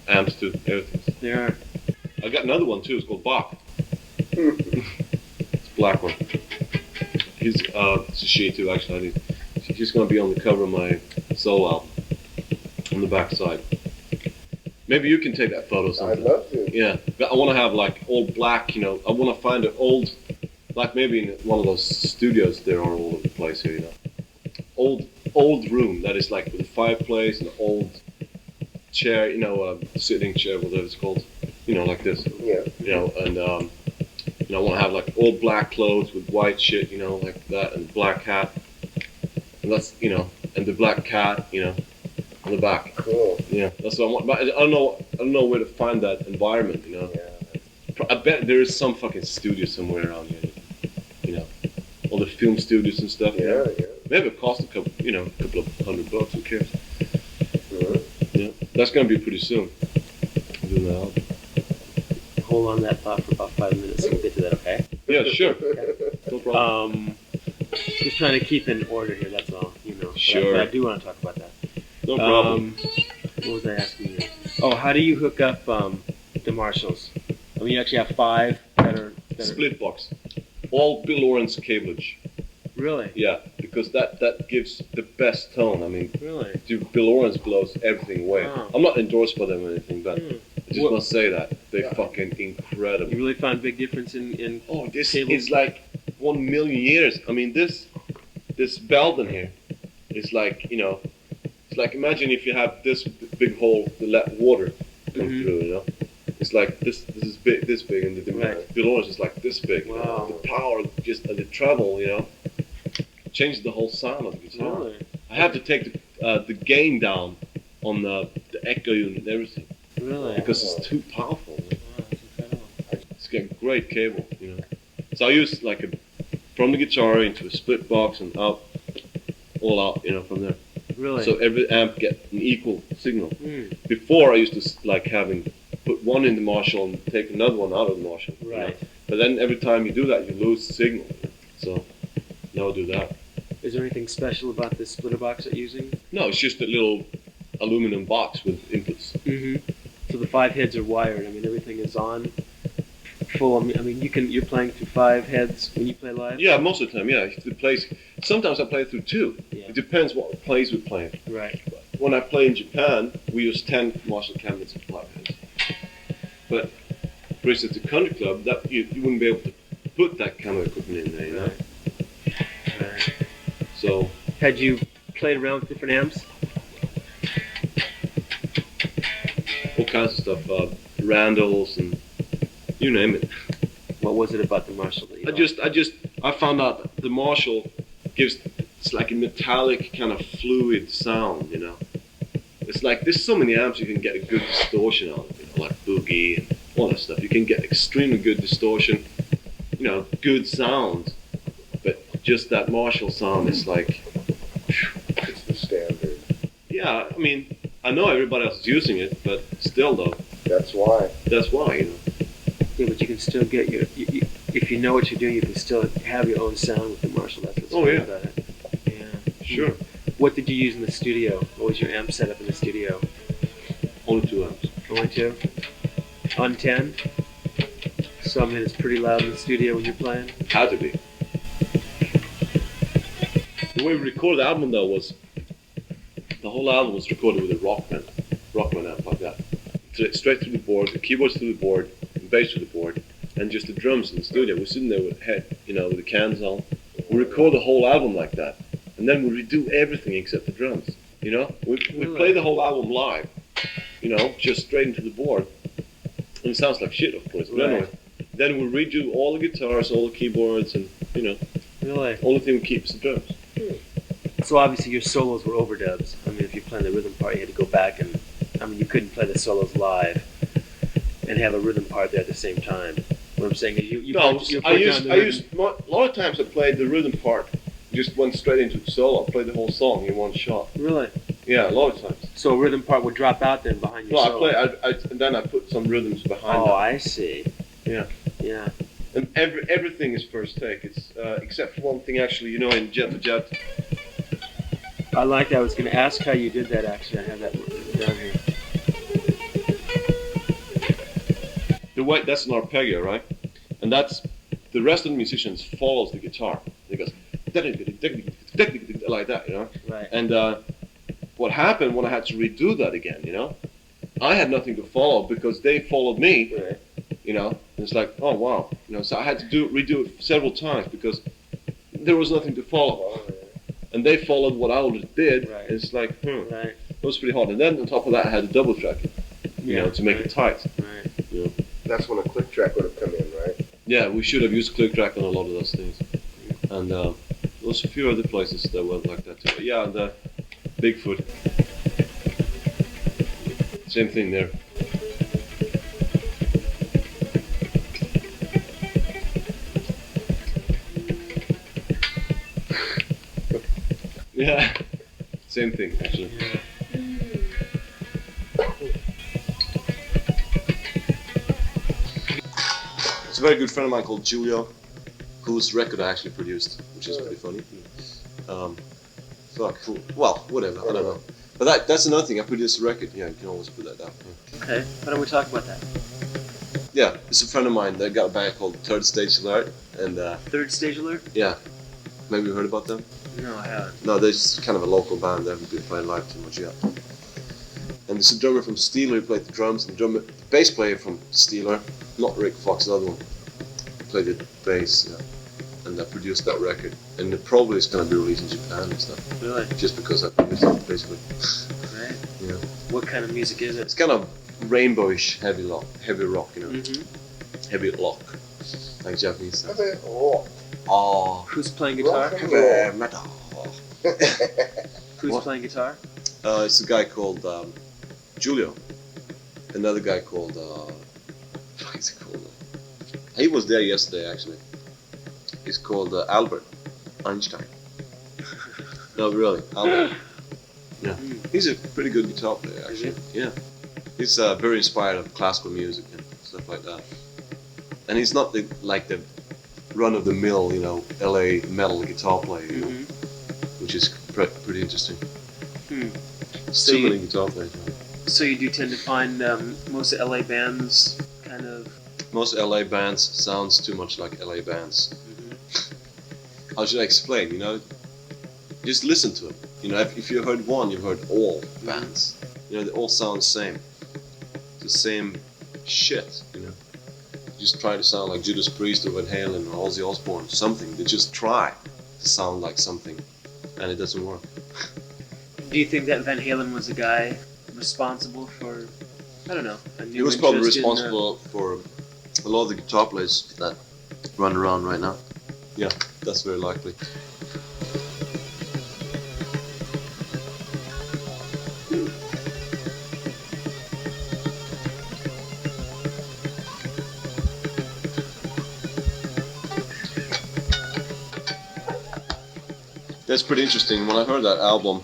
Amps too, everything. They are. I got another one too, it's called Bach. It's a black one. It's a she too, actually. She's going to be on the cover of my solo album, on the back side. Maybe you can take that photo sometime. I'd love to. Yeah, but I want to have like all black, you know. I want to find an old, like maybe in one of those studios there are all over the place here, you know. Old room that is like with a fireplace and an old chair, you know, sitting chair, whatever it's called, you know, like this. Yeah. You know, and you know, I want to have like all black clothes with white shit, you know, like that, and black hat. And that's, you know, and the black cat, you know, on the back. Cool. Yeah, that's what I want. But I don't know where to find that environment, you know. Yeah. I bet there is some fucking studio somewhere around here, you know, all the film studios and stuff. Yeah, you know? yeah. Maybe it cost a couple of $100. Who cares? Mhm. Yeah, that's gonna be pretty soon. Do the album. Hold on that thought for about 5 minutes and we'll get to that, okay? Yeah, sure. No problem. Just trying to keep in order here, that's all, you know. Sure. But I do want to talk about that. No problem. What was I asking you? Oh, how do you hook up the Marshalls? I mean, you actually have 5 that are... Split box. All Bill Lawrence cableage. Really? Yeah, because that gives the best tone. I mean, Really? dude, Bill Lawrence blows everything away. Wow. I'm not endorsed by them or anything, but I just must say that. They're fucking incredible. You really found a big difference in Oh, this cable? is like 1,000,000 years. I mean, this Belden here is like, you know, it's like, imagine if you have this big hole to let water come through, you know. It's like this is big, this big, and the Right. Bill Lawrence is like this big. You know? Wow. The power, just and the treble, you know, changes the whole sound of the guitar. Really? I have to take the gain down on the echo unit and everything Really? because it's too powerful. You know? Wow, that's incredible. It's got a great cable, you know. So I use like from the guitar into a split box and out, all out, you know, from there. Really? So every amp get an equal signal. Hmm. Before I used to like put one in the Marshall and take another one out of the Marshall. you know. Right. But then every time you do that, you lose the signal. So now I do that. Is there anything special about this splitter box that you're using? No, it's just a little aluminum box with inputs. Mm-hmm. So the 5 heads are wired. I mean, everything is on full. I mean, you're playing through 5 heads when you play live. Yeah, most of the time, yeah. If the plays, sometimes I play through 2. Yeah. It depends what plays we're playing. Right. When I play in Japan, we use 10 Marshall cabinets and 5 heads. But for instance, at the country club, that you wouldn't be able to put that kind of equipment in there, you know. Right. So Had you played around with different amps? all kinds of stuff, Randalls and you name it. What was it about the Marshall that you I found out that the Marshall it's like a metallic kind of fluid sound, you know. It's like there's so many amps you can get a good distortion out of, you know, like Boogie and all that stuff. You can get extremely good distortion, you know, good sound, but just that Marshall sound is like, It's the standard. yeah. I mean, I know everybody else is using it, but still though, That's why. that's why, you know. Yeah, but you can still get if you know what you're doing, you can still have your own sound with the Marshall. That's what's Oh, fun yeah. about it. Yeah. Sure. What did you use in the studio? What was your amp setup in the studio? Only 2 amps. Only 2? On 10? So I mean, it's pretty loud in the studio when you're playing? Had to be. The way we recorded the album though was, the whole album was recorded with a Rockman amp like that. Straight through the board, the keyboards through the board, the bass through the board, and just the drums in the studio. We're sitting there with with the cans on. We record the whole album like that. And then we redo everything except the drums. You know? We play the whole album live, you know, just straight into the board. And it sounds like shit, of course. But Right. anyway, then we redo all the guitars, all the keyboards, and, you know, Really? only thing we keep is the drums. So obviously your solos were overdubs. I mean, if you're playing the rhythm part, you had to go back and, I mean, you couldn't play the solos live and have a rhythm part there at the same time. What I'm saying is you No, put down I the used rhythm. a lot of times I played the rhythm part, just went straight into the solo, played the whole song in one shot. Really? Yeah, a lot of times. So a rhythm part would drop out then behind your No, solo? and then I put some rhythms behind Oh, that. I see. Yeah. Yeah. And everything is first take. It's except for one thing, actually. You know, in Jet to Jet. I like that. I was going to ask how you did that, actually. I have that written down here. The way that's an arpeggio, right? And that's the rest of the musicians follows the guitar. It goes like that, you know. Right. And what happened when I had to redo that again, you know? I had nothing to follow because they followed me. Right. You know, and it's like, oh wow, you know. So I had to redo it several times because there was nothing to follow, and they followed what I already did. Right. And it's like, Right. it was pretty hard. And then on top of that, I had a double track, you know, to make it tight. Right. You know. That's when a click track would have come in, right? Yeah, we should have used click track on a lot of those things. And there was a few other places that went like that too. But yeah, the Bigfoot. Same thing there. Yeah, same thing actually. It's a very good friend of mine called Julio, whose record I actually produced, which is pretty funny. Well, whatever, I don't know. But that's another thing, I produced a record, yeah, you can always put that down. Yeah. Okay, why don't we talk about that? Yeah, it's a friend of mine that got a band called Third Stage Alert, and Third Stage Alert? yeah, maybe you heard about them? No, I haven't. No, they're just kind of a local band, they haven't been playing live too much yet. And there's a drummer from Steeler who played the drums, and the bass player from Steeler, not Rick Fox, the other one, played the bass, yeah. And I produced that record, and it probably is going to be released in Japan and stuff. Really? Just because I produced it, basically. Right. Yeah. What kind of music is it? It's kind of rainbowish, heavy rock, you know. Mm-hmm. Heavy rock, like Japanese stuff. Who's playing guitar? Heavy metal. Who's What? playing guitar? It's a guy called Julio. Another guy called what is it called? He was there yesterday actually. He's called Albert Einstein. No, really, Albert. Yeah, he's a pretty good guitar player actually. Yeah, he's very inspired of classical music and stuff like that. And he's not the run-of-the-mill, you know, LA metal guitar player, you know, which is pretty interesting. So So many guitar players. Man. So you do tend to find most of LA bands kind of... Most LA bands sounds too much like LA bands. How should I explain? You know, just listen to them. You know, if you heard one, you've heard all bands. You know, they all sound the same. The same shit. You know, just try to sound like Judas Priest or Van Halen or Ozzy Osbourne or something. They just try to sound like something, and it doesn't work. Do you think that Van Halen was a guy responsible for, I don't know, a new He was probably interest responsible for a lot of the guitar players that run around right now. Yeah, that's very likely. That's pretty interesting. When I heard that album,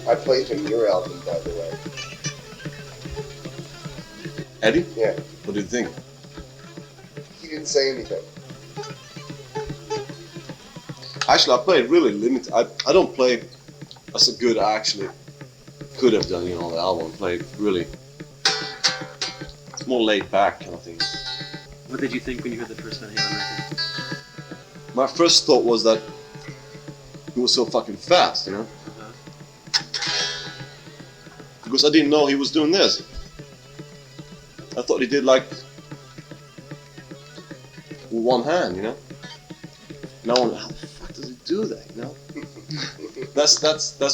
I played from your album, by the way. Eddie, Yeah, what do you think? he didn't say anything. Actually, I played really limited. I don't play as good I actually could have done, you know, the album. Played really, it's more laid back kind of thing. What did you think when you heard the first Van Halen record? My first thought was that he was so fucking fast, you know? Because I didn't know he was doing this. I thought he did like with one hand, you know? And I wondered, how the fuck does he do that, you know? That's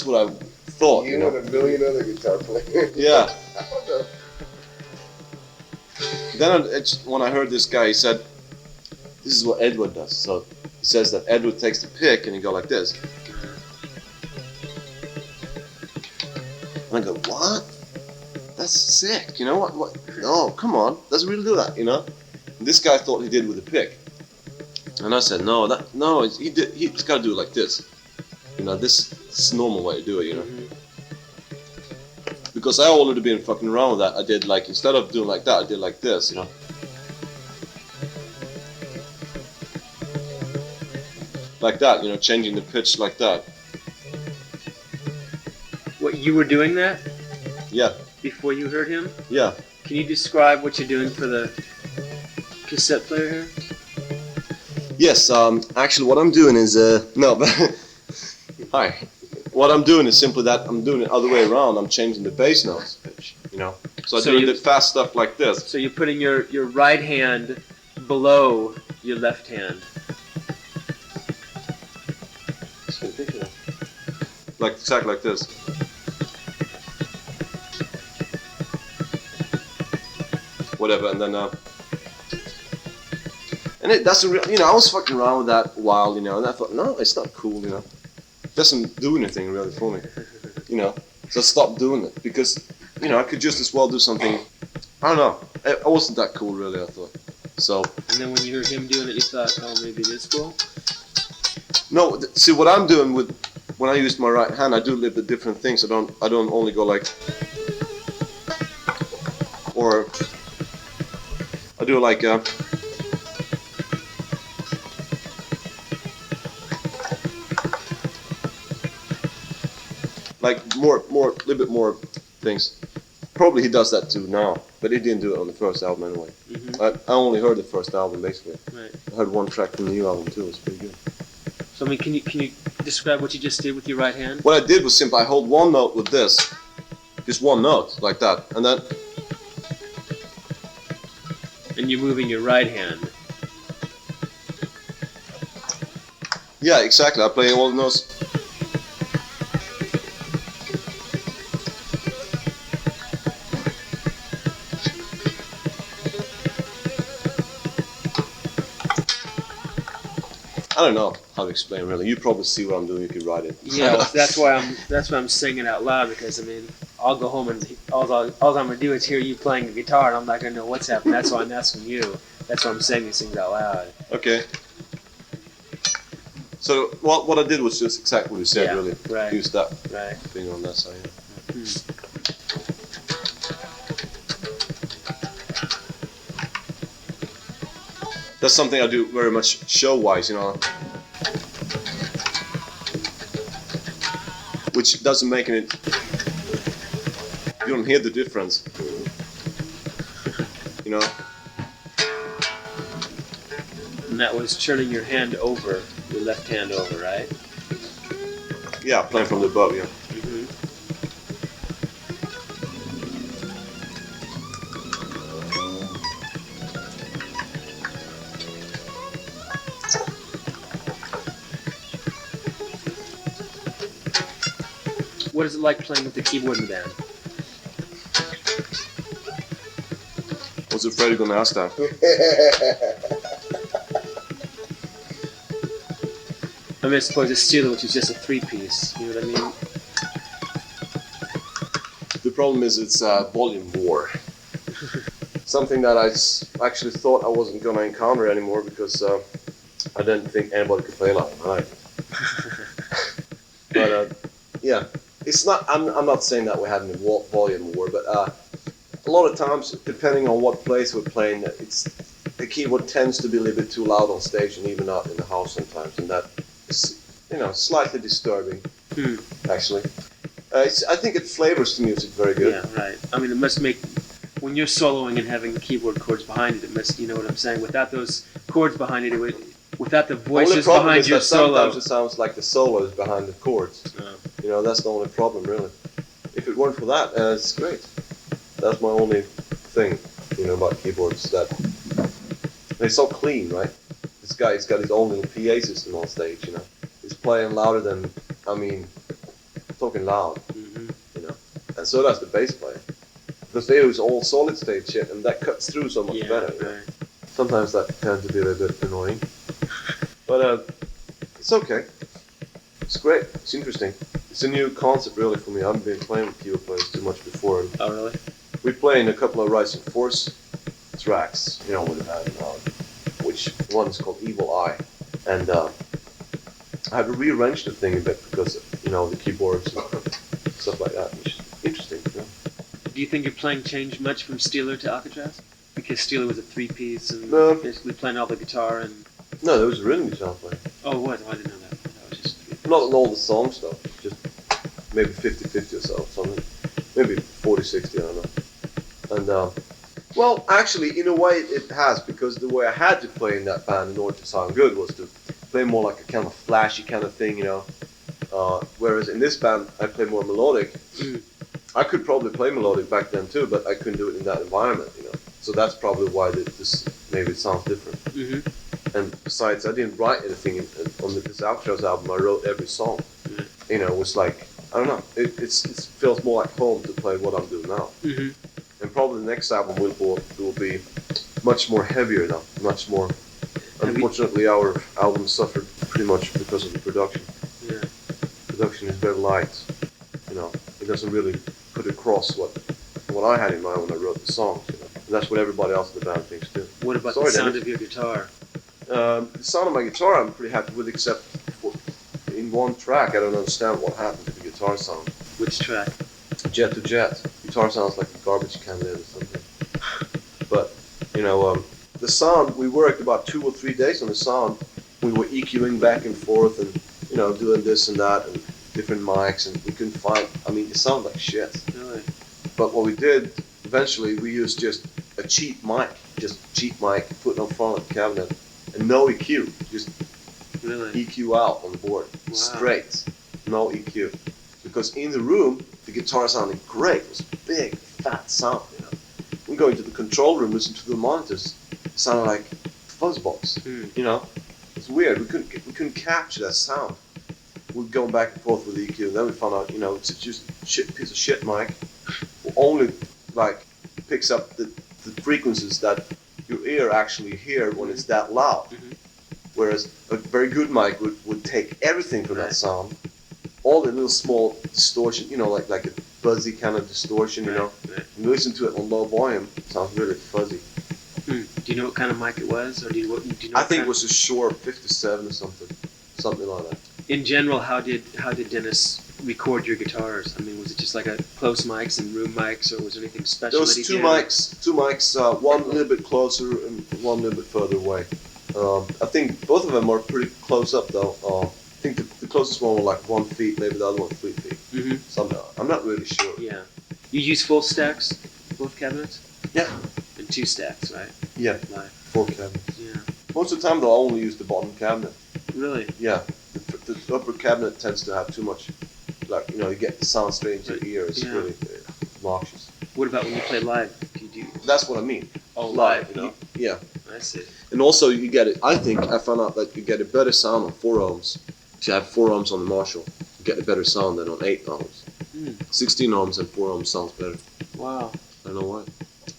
what I thought, you You know? and a million other guitar players. Yeah. Then when I heard this guy, he said, this is what Edward does. So he says that Edward takes the pick and he go like this. And I go, what? That's sick, you know what? No, come on, doesn't really do that, you know? And this guy thought he did with a pick. And I said, he's got to do it like this. You know, this is the normal way to do it, you know? Because I already been fucking around with that, I did like, instead of doing like that, I did like this, you know? Like that, you know, changing the pitch like that. What, you were doing that Yeah, before you heard him? yeah. Can you describe what you're doing for the cassette player here? Yes, actually what I'm doing is, no, but, hi. What I'm doing is simply that I'm doing it other way around, I'm changing the bass notes pitch, you know? So I'm doing the fast stuff like this. So you're putting your right hand below your left hand. Like, exactly like this. Whatever, and then And it doesn't really, I was fucking around with that a while, and I thought, no, it's not cool, It doesn't do anything really for me, So I stopped doing it because, I could just as well do something, I don't know, I wasn't that cool really, I thought. So. And then when you heard him doing it, you thought, oh, maybe it is cool? No, see what I'm doing when I use my right hand, I do a little bit different things. I don't only go like, or I do like more, a little bit more things. Probably he does that too now, but he didn't do it on the first album anyway. Mm-hmm. I only heard the first album basically. Right. I heard one track from the new album too. It was pretty good. So I mean, can you describe what you just did with your right hand? What I did was simple. I hold one note with this, just one note like that, and then. And you're moving your right hand. Yeah, exactly. I play all the notes. I don't know how to explain really. You probably see what I'm doing if you write it. Yeah, that's why I'm saying it out loud, because I mean, I'll go home and all I'm gonna do is hear you playing the guitar, and I'm not gonna know what's happening. That's why I'm asking you. That's why I'm saying these things out loud. Okay. So what I did was just exactly what you said, really. Right. Use that Right. finger on that side. Yeah. Hmm. That's something I do very much show-wise, which doesn't make any. You don't hear the difference, And that was turning your hand over, your left hand over, right? Yeah, playing from the above, yeah. Mm-hmm. What is it like playing with the keyboard in the band? I was afraid you were going to ask that. I mean, I suppose it's Steeler, which is just a three-piece. You know what I mean? The problem is it's volume war. Something that I actually thought I wasn't going to encounter anymore because I didn't think anybody could play like mine. But yeah, it's not. I'm not saying that we're having a volume war, but a lot of times, depending on what place we're playing, the keyboard tends to be a little bit too loud on stage and even out in the house sometimes, and that is, slightly disturbing. Actually, I think it flavors the music very good. Yeah, right. I mean, it must make, when you're soloing and having keyboard chords behind it, it must, you know what I'm saying? Without those chords behind it, without the voices behind your solo. Sometimes it sounds like the solo is behind the chords. That's the only problem, really. If it weren't for that, it's great. That's my only thing, about keyboards, that they're so clean, right? This guy's got his own little PA system on stage, He's playing louder than, talking loud, And so does the bass player. Because they use all solid state shit, and that cuts through so much better. Right. Sometimes that tends to be a little bit annoying. But it's okay. It's great. It's interesting. It's a new concept really for me. I haven't been playing with keyboard players too much before. Oh, really? We play in a couple of Rising Force tracks, with that, which one is called Evil Eye. And I had to rearrange the thing a bit because, the keyboards and stuff like that, which is interesting. Do you think your playing changed much from Steeler to Alcatraz? Because Steeler was a three-piece and basically playing all the guitar and... No, there was a rhythm guitar playing. Oh, what? Oh, I didn't know that. That was just three-piece. Not in all the songs, though. Just maybe 50-50 or something. Maybe 40-60, I don't know. And, well, actually, in a way it has, because the way I had to play in that band in order to sound good was to play more like a kind of flashy kind of thing, whereas in this band, I play more melodic. I could probably play melodic back then too, but I couldn't do it in that environment, So that's probably why this maybe it sounds different. Mm-hmm. And besides, I didn't write anything on this Alcatraz album. I wrote every song. It was like, I don't know, it feels more like home to play what I'm doing now. Mm-hmm. And probably the next album will be much more heavier now, much more Unfortunately, our album suffered pretty much because of the production. Yeah. Production is very light. You know, it doesn't really put across what I had in mind when I wrote the songs. You know, and that's what everybody else in the band thinks too. What about Sorry, the sound Dennis. of your guitar? The sound of my guitar, I'm pretty happy with, except for in one track, I don't understand what happened to the guitar sound. Which track? Jet to Jet. Guitar sounds like a garbage can lid or something. But, you know, the sound, we worked about 2 or 3 days on the sound. We were EQing back and forth and, you know, doing this and that and different mics, and we couldn't find, I mean, it sounded like shit. Really? But what we did, eventually, we used just a cheap mic, put it on front of the cabinet, and no EQ, just Really? EQ out on the board, Wow. straight, no EQ. Because in the room, the guitar sounded great, it was big, fat sound, you know. We go into the control room, listen to the monitors, it sounded like fuzzbox, you know. It's weird, we couldn't capture that sound. We're going back and forth with the EQ, and then we found out, you know, it's just a piece of shit mic, who only, like, picks up the frequencies that your ear actually hear when it's that loud. Mm-hmm. Whereas a very good mic would take everything from that Right. sound, all the little small distortion, you know, like a fuzzy kind of distortion, you know. Right. And you listen to it on low volume, it sounds really fuzzy. Do you know what kind of mic it was, or do you know? I think it was a Shure 57 or something like that. In general, how did Dennis record your guitars? I mean, was it just like a close mics and room mics, or was there anything special? There was that he two did? mics, one a little bit closer and one a little bit further away. I think both of them are pretty close up though. I think the closest one was like 1 feet, maybe the other one 3 feet. Mm-hmm. Somehow, I'm not really sure. Yeah. You use full stacks, both cabinets, Yeah. and 2 stacks, right? Yeah, Live. 4 cabinets. Yeah. Most of the time, they'll only use the bottom cabinet. Really? Yeah, the upper cabinet tends to have too much, like, you know, you get the sound straight into your ear. It's Yeah. really obnoxious. What about when you play live? Do you do? That's what I mean. Oh, Live, you know. Yeah. I see. And also, you get it. I think I found out that you get a better sound on 4 ohms. If you have 4 ohms on the Marshall, you get a better sound than on 8 ohms. 16 ohms and 4 ohms sounds better. Wow. I don't know why.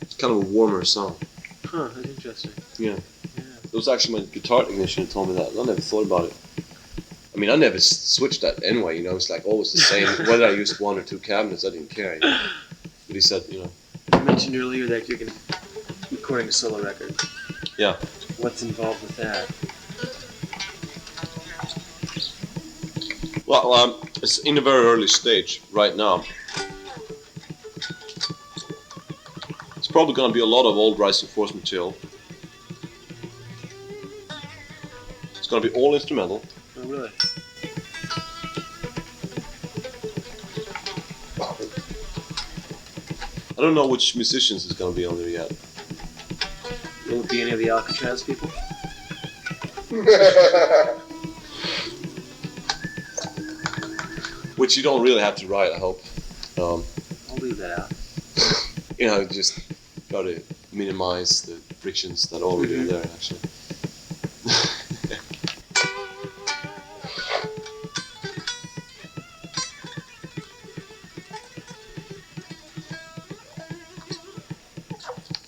It's kind of a warmer sound. Huh, that's interesting. Yeah. Yeah. It was actually my guitar technician who told me that. I never thought about it. I mean, I never switched that anyway, you know. It's like always the same. Whether I used 1 or 2 cabinets, I didn't care. You know? But he said, you know. You mentioned earlier that you're recording a solo record. Yeah. What's involved with that? Well, it's in a very early stage right now. It's probably going to be a lot of old Rising Force material. It's going to be all instrumental. Oh, really? I don't know which musicians is going to be on there yet. Will it be any of the Alcatraz people? Which you don't really have to write, I hope. I'll leave that out. You know, just got to minimize the frictions that already are there, actually.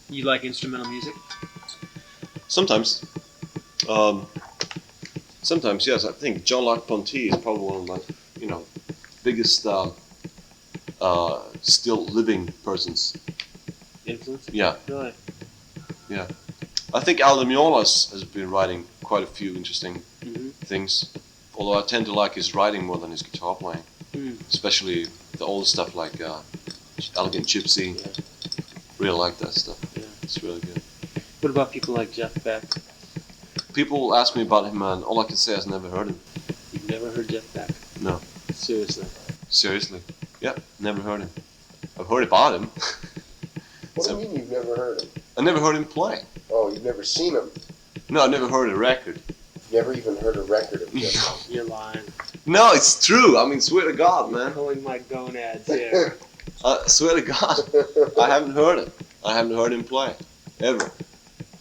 You like instrumental music? Sometimes. Sometimes, yes. I think John Ponty is probably one of my, you know, biggest still living persons. Influence? Yeah, Really? yeah. I think Al Di Meola has been writing quite a few interesting things. Although I tend to like his writing more than his guitar playing. Especially the old stuff like Elegant Gypsy. Yeah. Really like that stuff. Yeah. It's really good. What about people like Jeff Beck? People ask me about him, and all I can say is I've never heard him. You've never heard Jeff Beck? No. Seriously? Seriously. Yeah, never heard him. I've heard about him. What do you mean you've never heard him? I never heard him play. Oh, you've never seen him? No, I never heard a record. Never even heard a record of him? You're lying. No, it's true. I mean, swear to God, man. Pulling my gonads here. Swear to God. I haven't heard it. I haven't heard him play. Ever.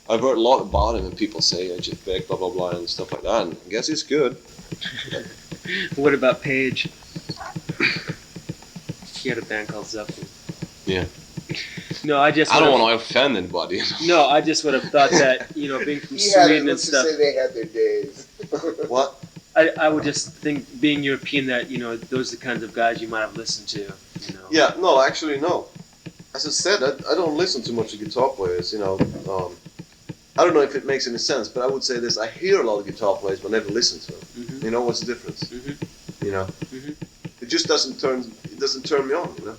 I've heard a lot about him, and people say, Jeff Beck, blah, blah, blah, and stuff like that, and I guess he's good. What about Page? He had a band called Zeppelin. Yeah. No, I just. I don't would've- want to offend anybody. No, I just would have thought that, you know, being from He had it, Sweden and let's just stuff. say they had their days. What? I would just think, being European, that, you know, those are the kinds of guys you might have listened to. You know. Yeah, no, actually, no. As I said, I don't listen too much to guitar players, you know. I don't know if it makes any sense, but I would say this. I hear a lot of guitar players, but never listen to them. Mm-hmm. You know, what's the difference? Mm-hmm. You know? Mm-hmm. It just doesn't turn me on, you know?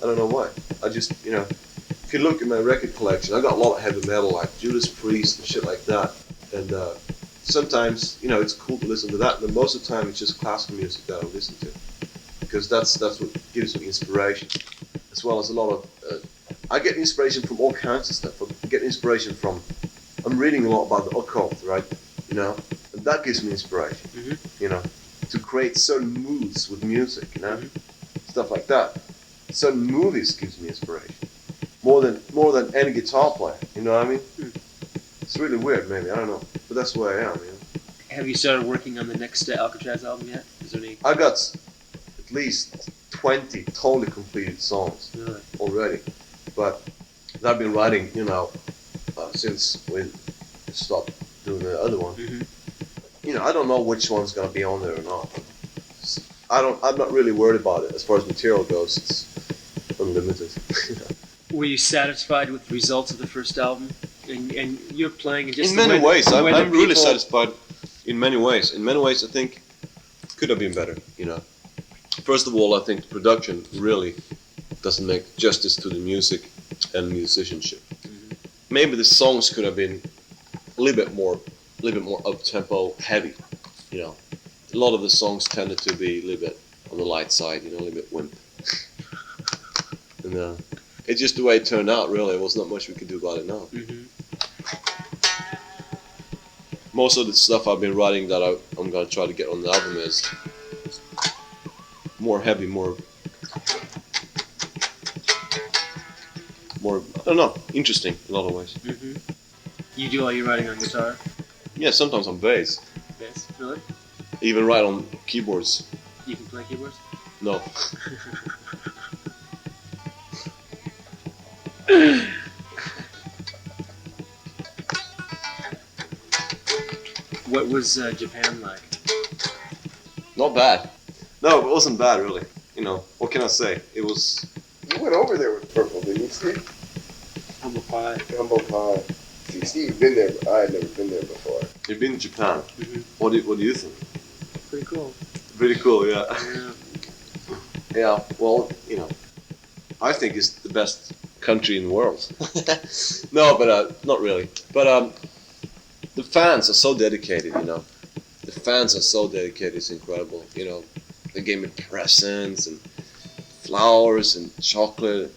I don't know why. I just, you know, if you look at my record collection, I got a lot of heavy metal, like Judas Priest and shit like that. And sometimes, you know, it's cool to listen to that, but most of the time it's just classical music that I listen to. Because that's what gives me inspiration. As well as a lot of... I get inspiration from all kinds of stuff. I get inspiration from... I'm reading a lot about the occult, right? You know? And that gives me inspiration, you know? To create certain moods with music, you know? Stuff like that. Certain movies gives me inspiration. More than any guitar player, you know what I mean? It's really weird, maybe, I don't know. But that's the way I am, you know? Have you started working on the next Alcatraz album yet? Is there any... I got at least 20 totally completed songs Really? already. But I've been writing, you know, since we stopped doing the other one. You know, I don't know which one's gonna be on there or not. I'm not really worried about it. As far as material goes, it's unlimited. Were you satisfied with the results of the first album? And you're playing in just In the many way ways, the way I'm that really people- satisfied. In many ways, I think could have been better. You know, first of all, I think the production really doesn't make justice to the music and musicianship. Maybe the songs could have been a little bit more up tempo, heavy. You know, a lot of the songs tended to be a little bit on the light side. You know, a little bit wimp. And it's just the way it turned out. Really, there was not much we could do about it now. Most of the stuff I've been writing that I'm gonna try to get on the album is more heavy, more I don't know, interesting in a lot of ways. You do all your writing on guitar? Yeah, sometimes on bass. Yes. Really? Even write on keyboards. You can play keyboards? No. What was Japan like? Not bad. No, it wasn't bad really. You know, what can I say? It was... You went over there with Purple, didn't you, Steve? Humble pie. Humble Pie. See, Steve been there, but I had never been there before. You've been to Japan. What do you think? Pretty cool. Pretty cool, yeah. Yeah. Yeah, well, you know, I think it's the best country in the world. No, but not really. But the fans are so dedicated, you know. The fans are so dedicated, it's incredible. You know, they gave me presents and flowers and chocolate.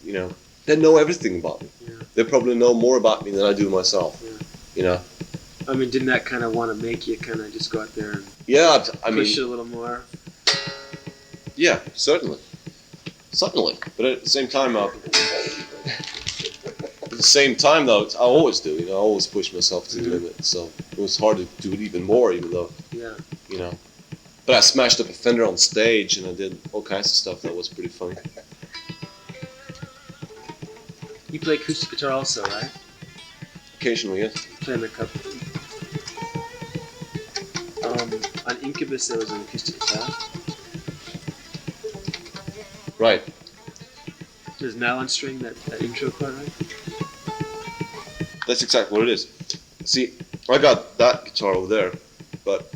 You know, they know everything about me. Yeah. They probably know more about me than I do myself. Yeah. You know. I mean, didn't that kind of want to make you kind of just go out there and Yeah, I mean, push it a little more? yeah, certainly. But at the same time, though, I always do. You know, I always push myself to the limit. So it was hard to do it even more, even though, Yeah. you know. But I smashed up a fender on stage, and I did all kinds of stuff that was pretty funny. You play acoustic guitar also, right? Occasionally, yes. Playing a couple. On Incubus, there was an acoustic guitar. Right. There's an Allen string, that intro part, right? That's exactly what it is. See, I got that guitar over there, but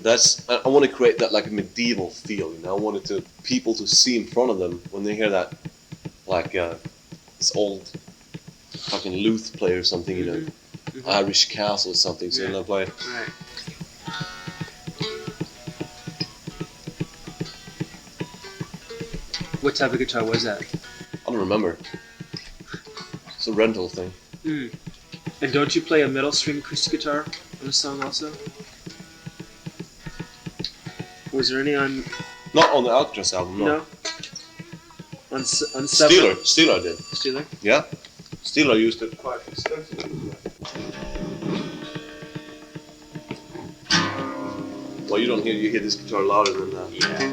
I want to create that like a medieval feel, you know. I wanted people to see in front of them when they hear that, like this old fucking lute player or something, you know, Irish castle or something. So Yeah. I play. Right. What type of guitar was that? I don't remember. It's a rental thing. And don't you play a metal string acoustic guitar on a song also? Was there any on... Not on the Alcatraz album, no. No? On several... Steeler did. Steeler? Yeah. Steeler used it quite extensively. Well, you hear this guitar louder than that. Yeah.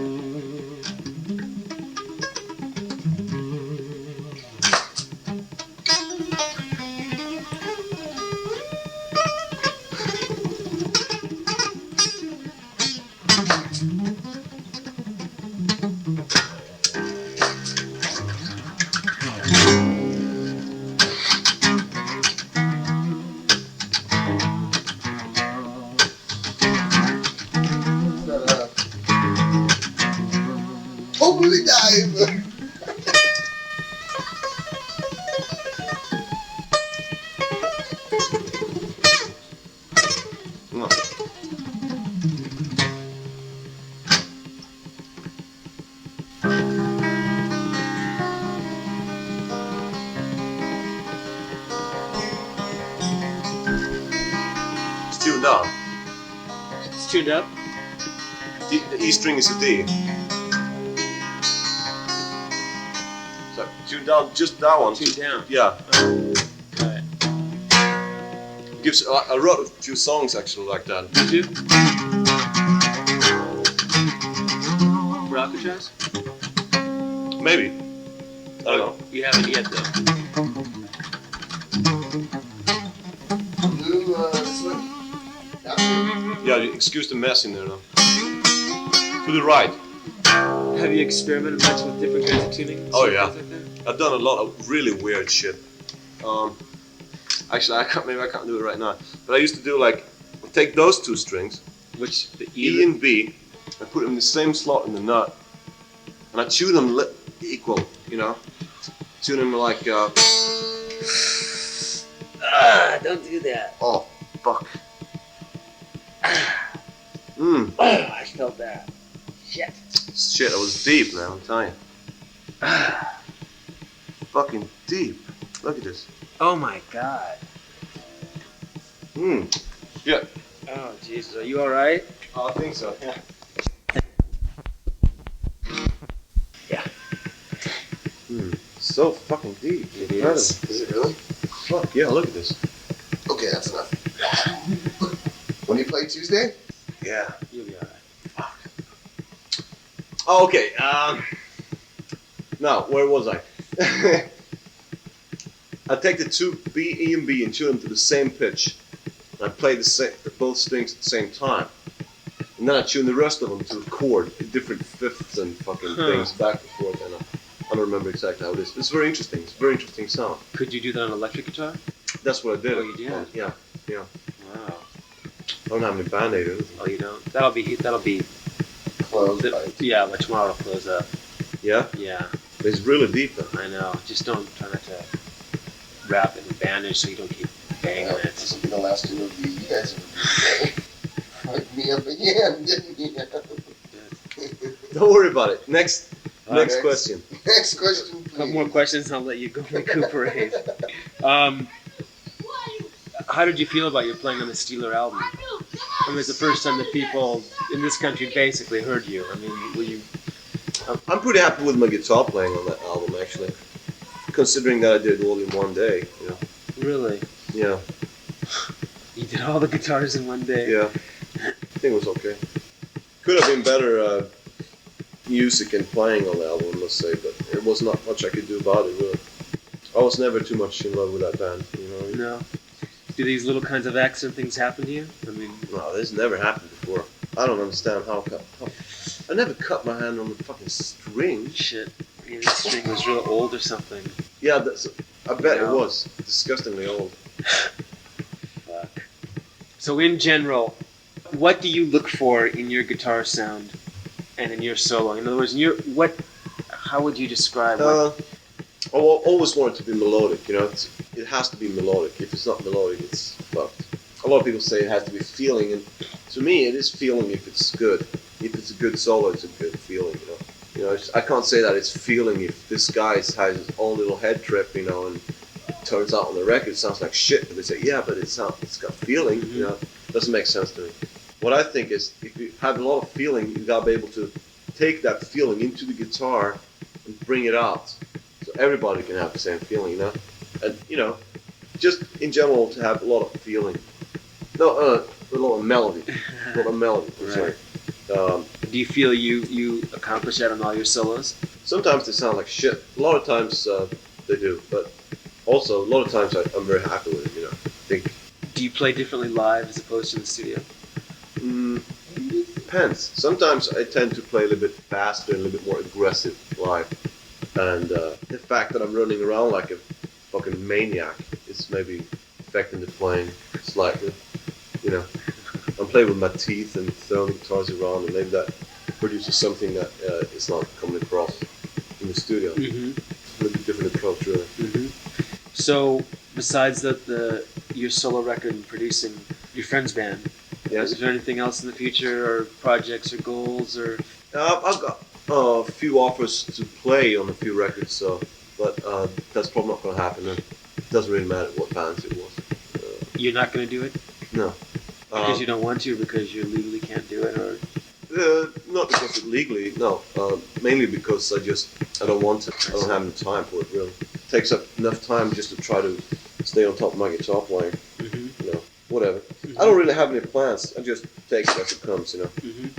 Holy dive! It's tuned down. It's tuned up. The E string is a D. So tuned down, just that one. Tuned down. Yeah. Right. Gives I wrote a few songs actually like that. Did you? For Alcatraz? Maybe. I don't know. You haven't yet though. Blue, this one? That one? Yeah, you excuse the mess in there now. To the right. Have you experimented much with different kinds of tuning? Oh, yeah. Like that? I've done a lot of really weird shit. Actually, maybe I can't do it right now. But I used to do like, take those two strings, Which the E and B, and put them in the same slot in the nut, and I tune them equal, you know? Tune them like, don't do that. oh, fuck. Mmm. Oh, I felt that. Shit. Shit, that was deep, man, I'm telling you. Fucking deep. Look at this. Oh my god. Mmm. Yeah. Oh Jesus, are you alright? Oh, I think so, yeah. Yeah. So fucking deep. It is. Is it really? Fuck, yeah, look at this. Okay, that's enough. When you play Tuesday? Yeah. You'll be alright. Oh, okay. Now, where was I? I take the two B, E, and B and tune them to the same pitch. And I play both strings at the same time. And then I tune the rest of them to a chord, different fifths and fucking things back and forth. And I don't remember exactly how it is. It's very interesting. It's a very interesting sound. Could you do that on electric guitar? That's what I did. Oh, you did? Yeah. Wow. I don't have any Band-Aid or anything. Oh, you don't? That'll be Close by. yeah, but tomorrow it'll close up. Yeah? Yeah, It's really deep though. I know. Just try not to wrap it in bandage so you don't keep banging This it. will be the last interview you guys ever do. Fucked me up again, didn't you? Don't worry about it. Next Next. question. Next question, A please. couple more questions and I'll let you go recuperate. How did you feel about your playing on the Steeler album? I mean, it's the first time that people in this country basically heard you. I mean, were you... I'm pretty happy with my guitar playing on that album, actually. Considering that I did it all in one day, you know. Really? Yeah, You did all the guitars in one day? yeah. I think it was okay. Could have been better music and playing on the album, I must say, but there was not much I could do about it, really. I was never too much in love with that band, you know. No. Do these little kinds of accident things happen to you? I mean... No, this never happened before. I don't understand how I never cut my hand on the fucking string. Shit. Maybe the string was real old or something. Yeah, I bet Yeah. it was. Disgustingly old. Fuck. So in general, what do you look for in your guitar sound and in your solo? In other words, how would you describe what? I always want it to be melodic, you know. It has to be melodic. If it's not melodic, it's fucked. A lot of people say it has to be feeling, and to me, it is feeling if it's good. If it's a good solo, it's a good feeling, you know. You know, I can't say that it's feeling if this guy has his own little head trip, you know, and it turns out on the record it sounds like shit, but they say, yeah, but it's got feeling, you know. Doesn't make sense to me. What I think is, if you have a lot of feeling, you gotta be able to take that feeling into the guitar and bring it out. So everybody can have the same feeling, you know? And, you know, just in general to have a lot of feeling. No, a lot of melody. A lot of melody, I'm sorry. Do you feel you accomplish that on all your solos? Sometimes they sound like shit. A lot of times they do. But also, a lot of times I'm very happy with it, you know? I think... Do you play differently live as opposed to in the studio? depends. Sometimes I tend to play a little bit faster and a little bit more aggressive live. And the fact that I'm running around like a fucking maniac is maybe affecting the playing slightly. You know, I'm playing with my teeth and throwing guitars around, and maybe that produces something that is not coming across in the studio. A little bit different approach, really. So, besides your solo record and producing your friend's band, Yes. is there anything else in the future, or projects, or goals, or? I've got a few offers to play on a few records, but that's probably not going to happen. And it doesn't really matter what bands it was. You're not going to do it? No. Because you don't want to, because you legally can't do it, or? Not because it legally, no. Mainly because I don't want to. I don't have any time for it, really. It takes up enough time just to try to stay on top of my guitar playing. You know, whatever. I don't really have any plans. I just take it as it comes, you know.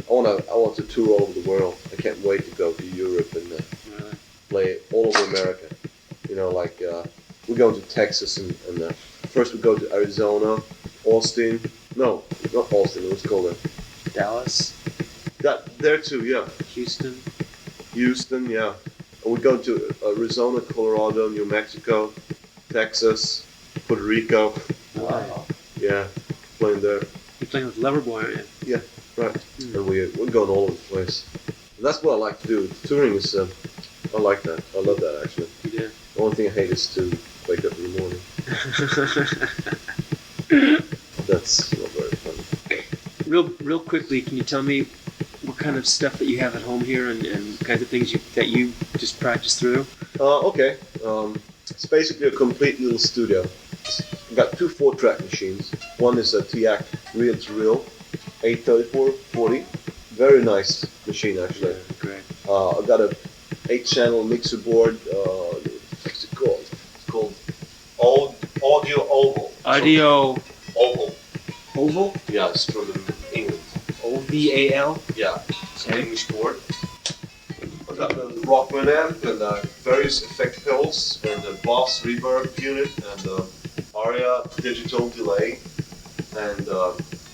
I want to tour all over the world. I can't wait to go to Europe and play all over America. You know, like we're going to Texas and first we go to Arizona, Austin. No, not Austin. What's it called? Dallas? There too, yeah. Houston, yeah. And we're going to Arizona, Colorado, New Mexico, Texas, Puerto Rico. Wow. Yeah, playing there. You're playing with Loverboy, aren't you? Yeah, right. And we're going all over the place. And that's what I like to do. Touring is, I like that. I love that, actually. You do? The only thing I hate is to wake up in the morning. That's not very fun. Real quickly, can you tell me what kind of stuff that you have at home here and kinds of things that you just practice through? Okay. It's basically a complete little studio. I've got two 4-track machines. One is a TIAC reel-to-reel, 834-40. Very nice machine, actually. Great. I've got a 8-channel mixer board. What's it called? It's called Audio Oval. Audio Oval. Oval? Yeah, it's from England. OVAL? Yeah, it's an English board. I've got the Rockman amp and various effect pedals and the Boss reverb unit and Aria digital delay, and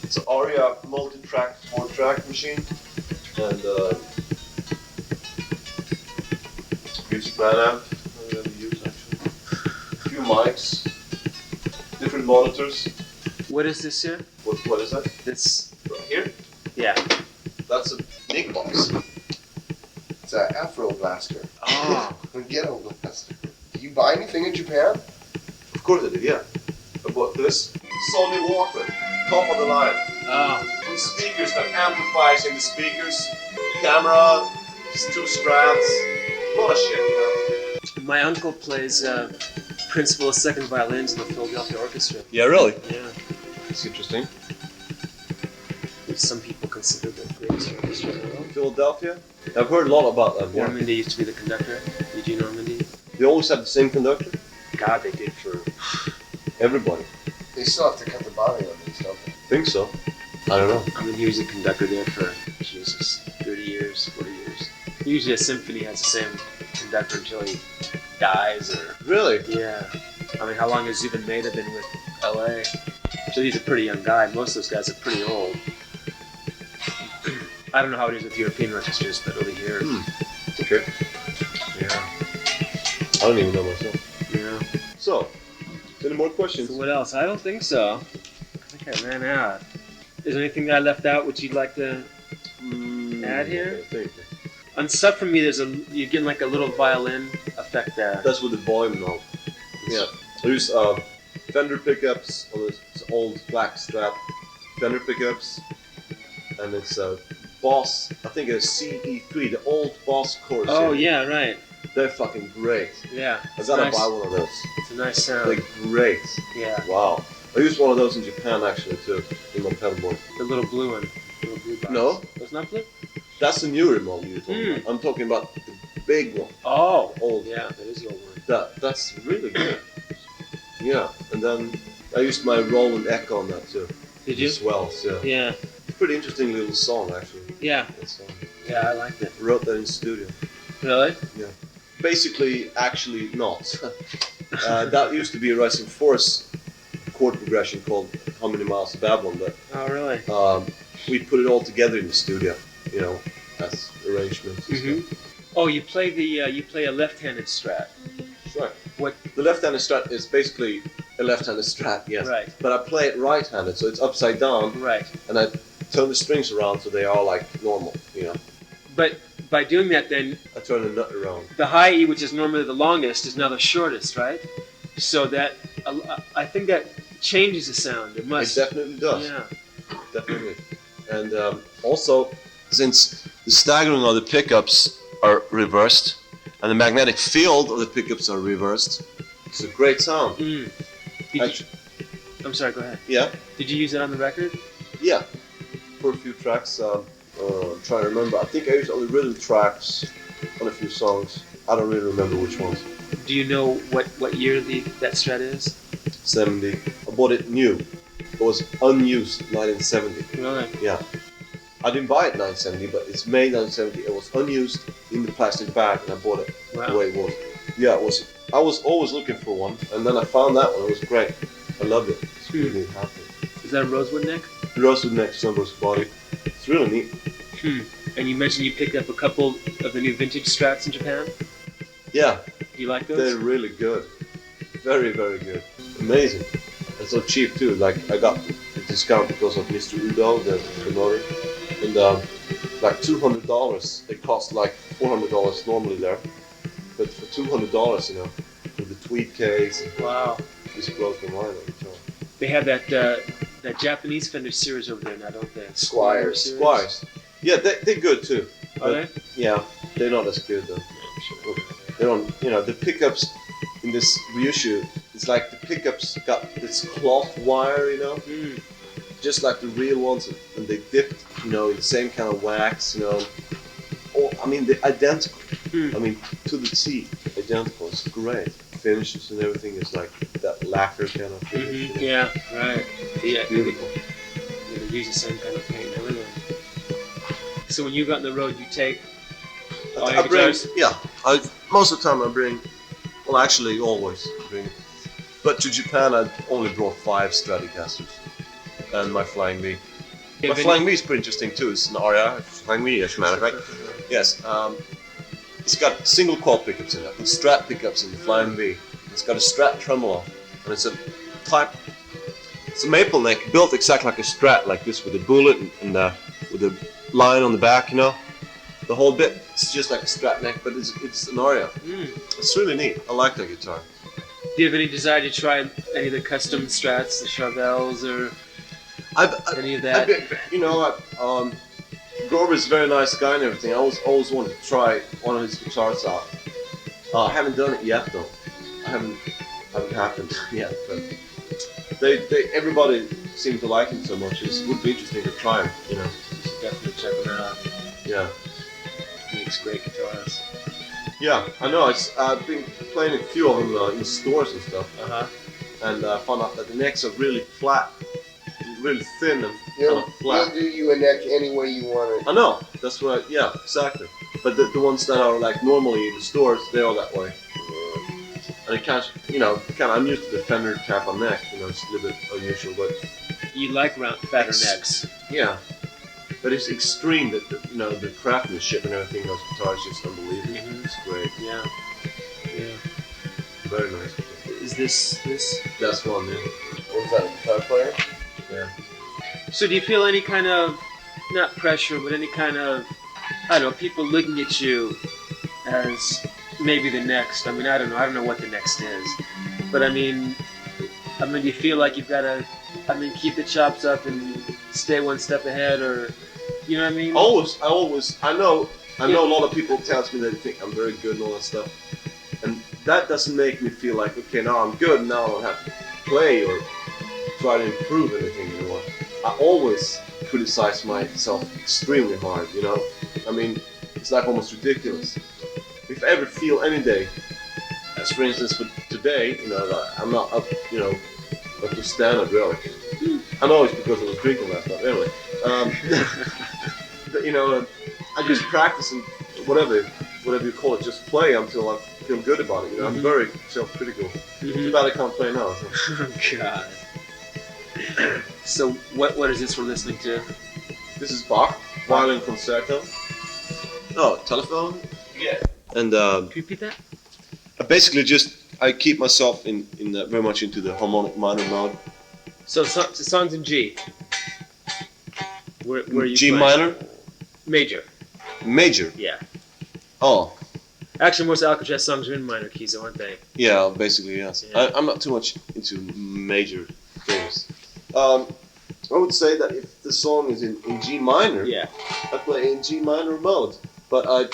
it's an Aria multi-track 4-track machine, and Music Man amp I'm going to use actually. A few mics, different monitors. What is this here? What is that? This. Right here? Yeah. That's a Nig box. It's an Afro Blaster. Oh. A Ghetto Blaster. Do you buy anything in Japan? Of course I did, yeah. I bought this Sony Walkman, top of the line. Oh. With speakers that amplifies in the speakers, camera, 2 straps, a lot of shit, you know. My uncle plays principal second violins in the Philadelphia Orchestra. Yeah, really? Yeah. It's interesting. Which some people consider the greatest orchestra in the world. Philadelphia? I've heard a lot about them. Yeah. Normandy used to be the conductor. Eugene Normandy. They always have the same conductor? God, they did for. Everybody. They still have to cut the body on these, don't they? Think so. I don't know. I mean, he was a conductor there for, Jesus, 30 years, 40 years. Usually a symphony has the same conductor until he dies or... Really? Yeah. I mean, how long has Zubin Mehta been with LA? So he's a pretty young guy. Most of those guys are pretty old. I don't know how it is with European orchestras, but over here... Okay. Yeah. I don't even know myself. Yeah. So, any more questions? So what else? I don't think so. I think I ran out. Is there anything that I left out which you'd like to add here? I think. On Sub For Me, you're getting like a little violin effect there. That's with the volume knob. Yeah. There's Fender pickups on this old black strap. Fender pickups. And it's Boss, I think it's CE3, the old Boss chorus. Oh, yeah, right. They're fucking great. Yeah. I gotta buy one of those. It's a nice sound. They're great. Yeah. Wow. I used one of those in Japan actually too, in my pedalboard. The little blue one. The little blue box. No. It's not blue? That's the newer model you're talking about. I'm talking about the big one. Oh. Old. Yeah, that is the old one. That's really good. Yeah. And then I used my Roland Echo on that too. Did you? Swells, yeah. Yeah. It's a pretty interesting little song actually. Yeah. That song. Yeah, I liked it. I wrote that in studio. Really? Yeah. Basically, actually not. That used to be a Rising Force chord progression called How Many Miles to Babylon, but Oh, really? we put it all together in the studio, you know, as arrangements and stuff. Oh, you play a left-handed Strat. Right. What? The left-handed Strat is basically a left-handed Strat, yes. Right. But I play it right-handed, so it's upside down. Right. And I turn the strings around so they are like normal, you know. But by doing that, then I turn the nut around. the high E, which is normally the longest, is now the shortest, right? So that I think that changes the sound. It must. It definitely does. Yeah. Definitely. And also, since the staggering of the pickups are reversed and the magnetic field of the pickups are reversed, it's a great sound. I'm sorry, go ahead. Yeah? Did you use it on the record? Yeah. For a few tracks. I'm trying to remember. I think I used only rhythm tracks on a few songs. I don't really remember which ones. Do you know what year that Strat is? 70. I bought it new. It was unused 1970. Really? Yeah. I didn't buy it 1970, but it's May 1970. It was unused in the plastic bag, and I bought it the way it was. Yeah, it was. I was always looking for one, and then I found that one. It was great. I loved it. It's really happy. Is that a rosewood neck? Rosewood neck, sunburst body. It's really neat. And you mentioned you picked up a couple of the new vintage Strats in Japan? Yeah. Do you like those? They're really good. Very, very good. Amazing. And so cheap too. Like I got a discount because of Mr. Udo, the promoter. And like $200. It cost like $400 normally there. But for $200, you know, with the tweed case. Wow. Just blows my mind every time. They have that Japanese Fender series over there now, don't they? Squires. Series? Squires. Yeah, they're good too. Are they? Yeah, they're not as good though. They don't, you know, the pickups in this reissue, it's like the pickups got this cloth wire, you know, just like the real ones, and they dipped, you know, in the same kind of wax, you know. Or, I mean, they're identical. I mean, to the T, identical. It's great. Finishes and everything is like that lacquer kind of finish. You know? Yeah, right. Yeah, Beautiful. They use the same kind of paint and everything. So when you go on the road, you take all your guitars? Most of the time I bring, well actually always bring, but to Japan I only brought 5 Stratocasters and my Flying V. My Flying V is pretty interesting too. It's an Aria Flying V, as a matter of fact. Yes, it's got single quad pickups in it, and Strat pickups in the Flying V. It's got a Strat tremolo, and it's a maple neck built exactly like a Strat, like this with a bullet and with a line on the back, you know. The whole bit, it's just like a Strat neck, but it's an Aria. It's really neat. I like that guitar. Do you have any desire to try any of the custom Strats, the Charvels, or any of that? Grover's a very nice guy and everything. I always wanted to try one of his guitars out. I haven't done it yet though. I haven't happened yet, but everybody seemed to like him so much. It would be interesting to try him, you know. You should definitely check him out. Yeah. He makes great guitars. Yeah, I know. I've been playing a few of them in stores and stuff, and found out that the necks are really flat, really thin and kind of flat. He'll do you a neck any way you want it. I know. That's right. Yeah, exactly. But the ones that are like normally in the stores, they are that way. And it kind of, I'm used to the Fender cap on neck. You know, it's a little bit unusual, but you like fatter necks. Yeah. But it's extreme that the craftsmanship and everything. Those guitars just unbelievable. It's great. Yeah. Yeah. Very nice. Is this? That's one. Yeah. Was that a guitar player? Yeah. So do you feel any kind of, not pressure, but any kind of, I don't know, people looking at you as maybe the next? I mean, I don't know what the next is, but I mean, do you feel like you've got to, keep the chops up and stay one step ahead, or, you know what I mean? I know a lot of people tells me that they think I'm very good and all that stuff, and that doesn't make me feel like, okay, now I'm good, now I don't have to play or try to improve anything anymore. I always criticize myself extremely hard, you know? I mean, it's like almost ridiculous. If I ever feel any day, as for instance for today, that I'm not up to standard really. I know it's because I was drinking last night, anyway. But, I just practice and whatever you call it, just play until I feel good about it, I'm very self-critical. Too bad I can't play now. So. God. So what is this we're listening to? This is Bach, violin concerto. Oh, telephone. Yeah. And Can you repeat that? I basically I keep myself in very much into the harmonic minor mode. So songs in G. Where are you G playing? minor. Major. Major. Yeah. Oh. Actually, most Alcatraz songs are in minor keys, aren't they? Yeah, basically yes. Yeah. I'm not too much into major things. I would say that if the song is in G minor, Yeah. I play in G minor mode. But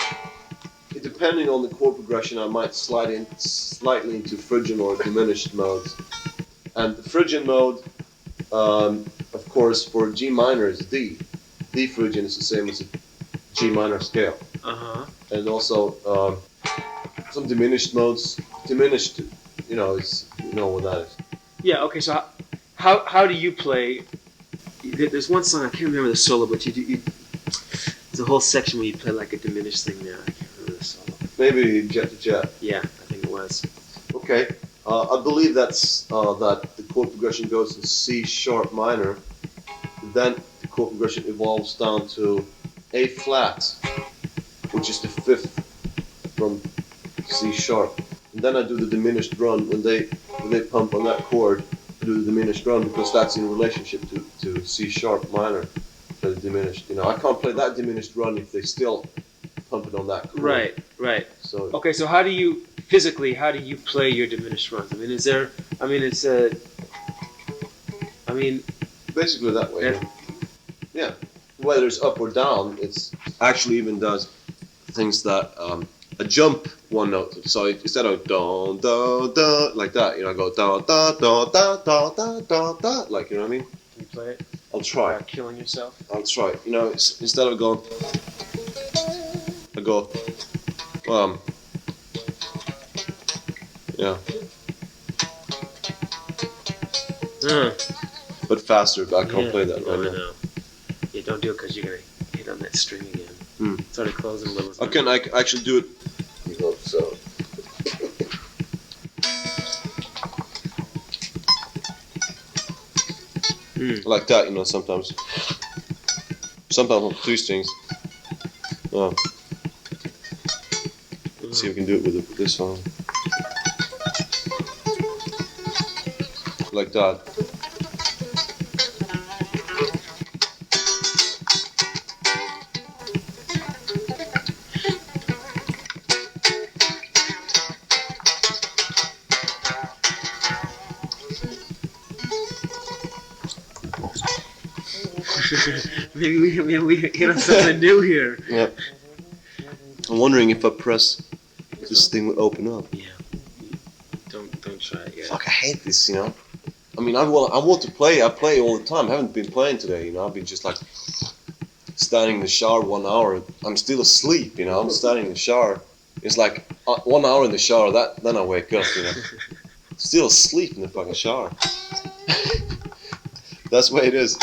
depending on the chord progression, I might slide in slightly into Phrygian or diminished modes. And the Phrygian mode, of course, for G minor is D. D Phrygian is the same as a G minor scale. And also some diminished modes. Diminished, you know what that is. Yeah. Okay. So how do you play? There's one song I can't remember the solo, but there's a whole section where you play like a diminished thing there. I can't remember the solo. Maybe Jet to Jet. Yeah, I think it was. Okay. I believe that's that the chord progression goes to C sharp minor. Then the chord progression evolves down to A flat, which is the fifth from C sharp. And then I do the diminished run when they pump on that chord. I do the diminished run because that's in relationship to C sharp minor. The diminished, I can't play that diminished run if they still pump it on that chord. Right. So Okay, so how do you play your diminished runs? I mean, basically that way. Yeah. Whether it's up or down, it's actually even does things that a jump one note. So instead of da da da like that, I go da da da da da da da da, like, you know what I mean? Can you play it I'll try. without killing yourself? I'll try. Instead of going, I go, yeah. But faster, but I can't play that right now. No. Yeah, don't do it because you're going to hit on that string again. It's already closing a little. I can actually do it. So. Like that, sometimes. Sometimes on 3 strings. Let's see if we can do it with this one. Like that. Maybe we hit on something new here. Yeah. I'm wondering if I press, this thing would open up. Yeah. Don't try it yet. Fuck, I hate this, I mean, I want to play. I play all the time. I haven't been playing today, I've been just like standing in the shower 1 hour. I'm still asleep, I'm standing in the shower. It's like 1 hour in the shower, then I wake up, Still asleep in the fucking shower. That's the way it is.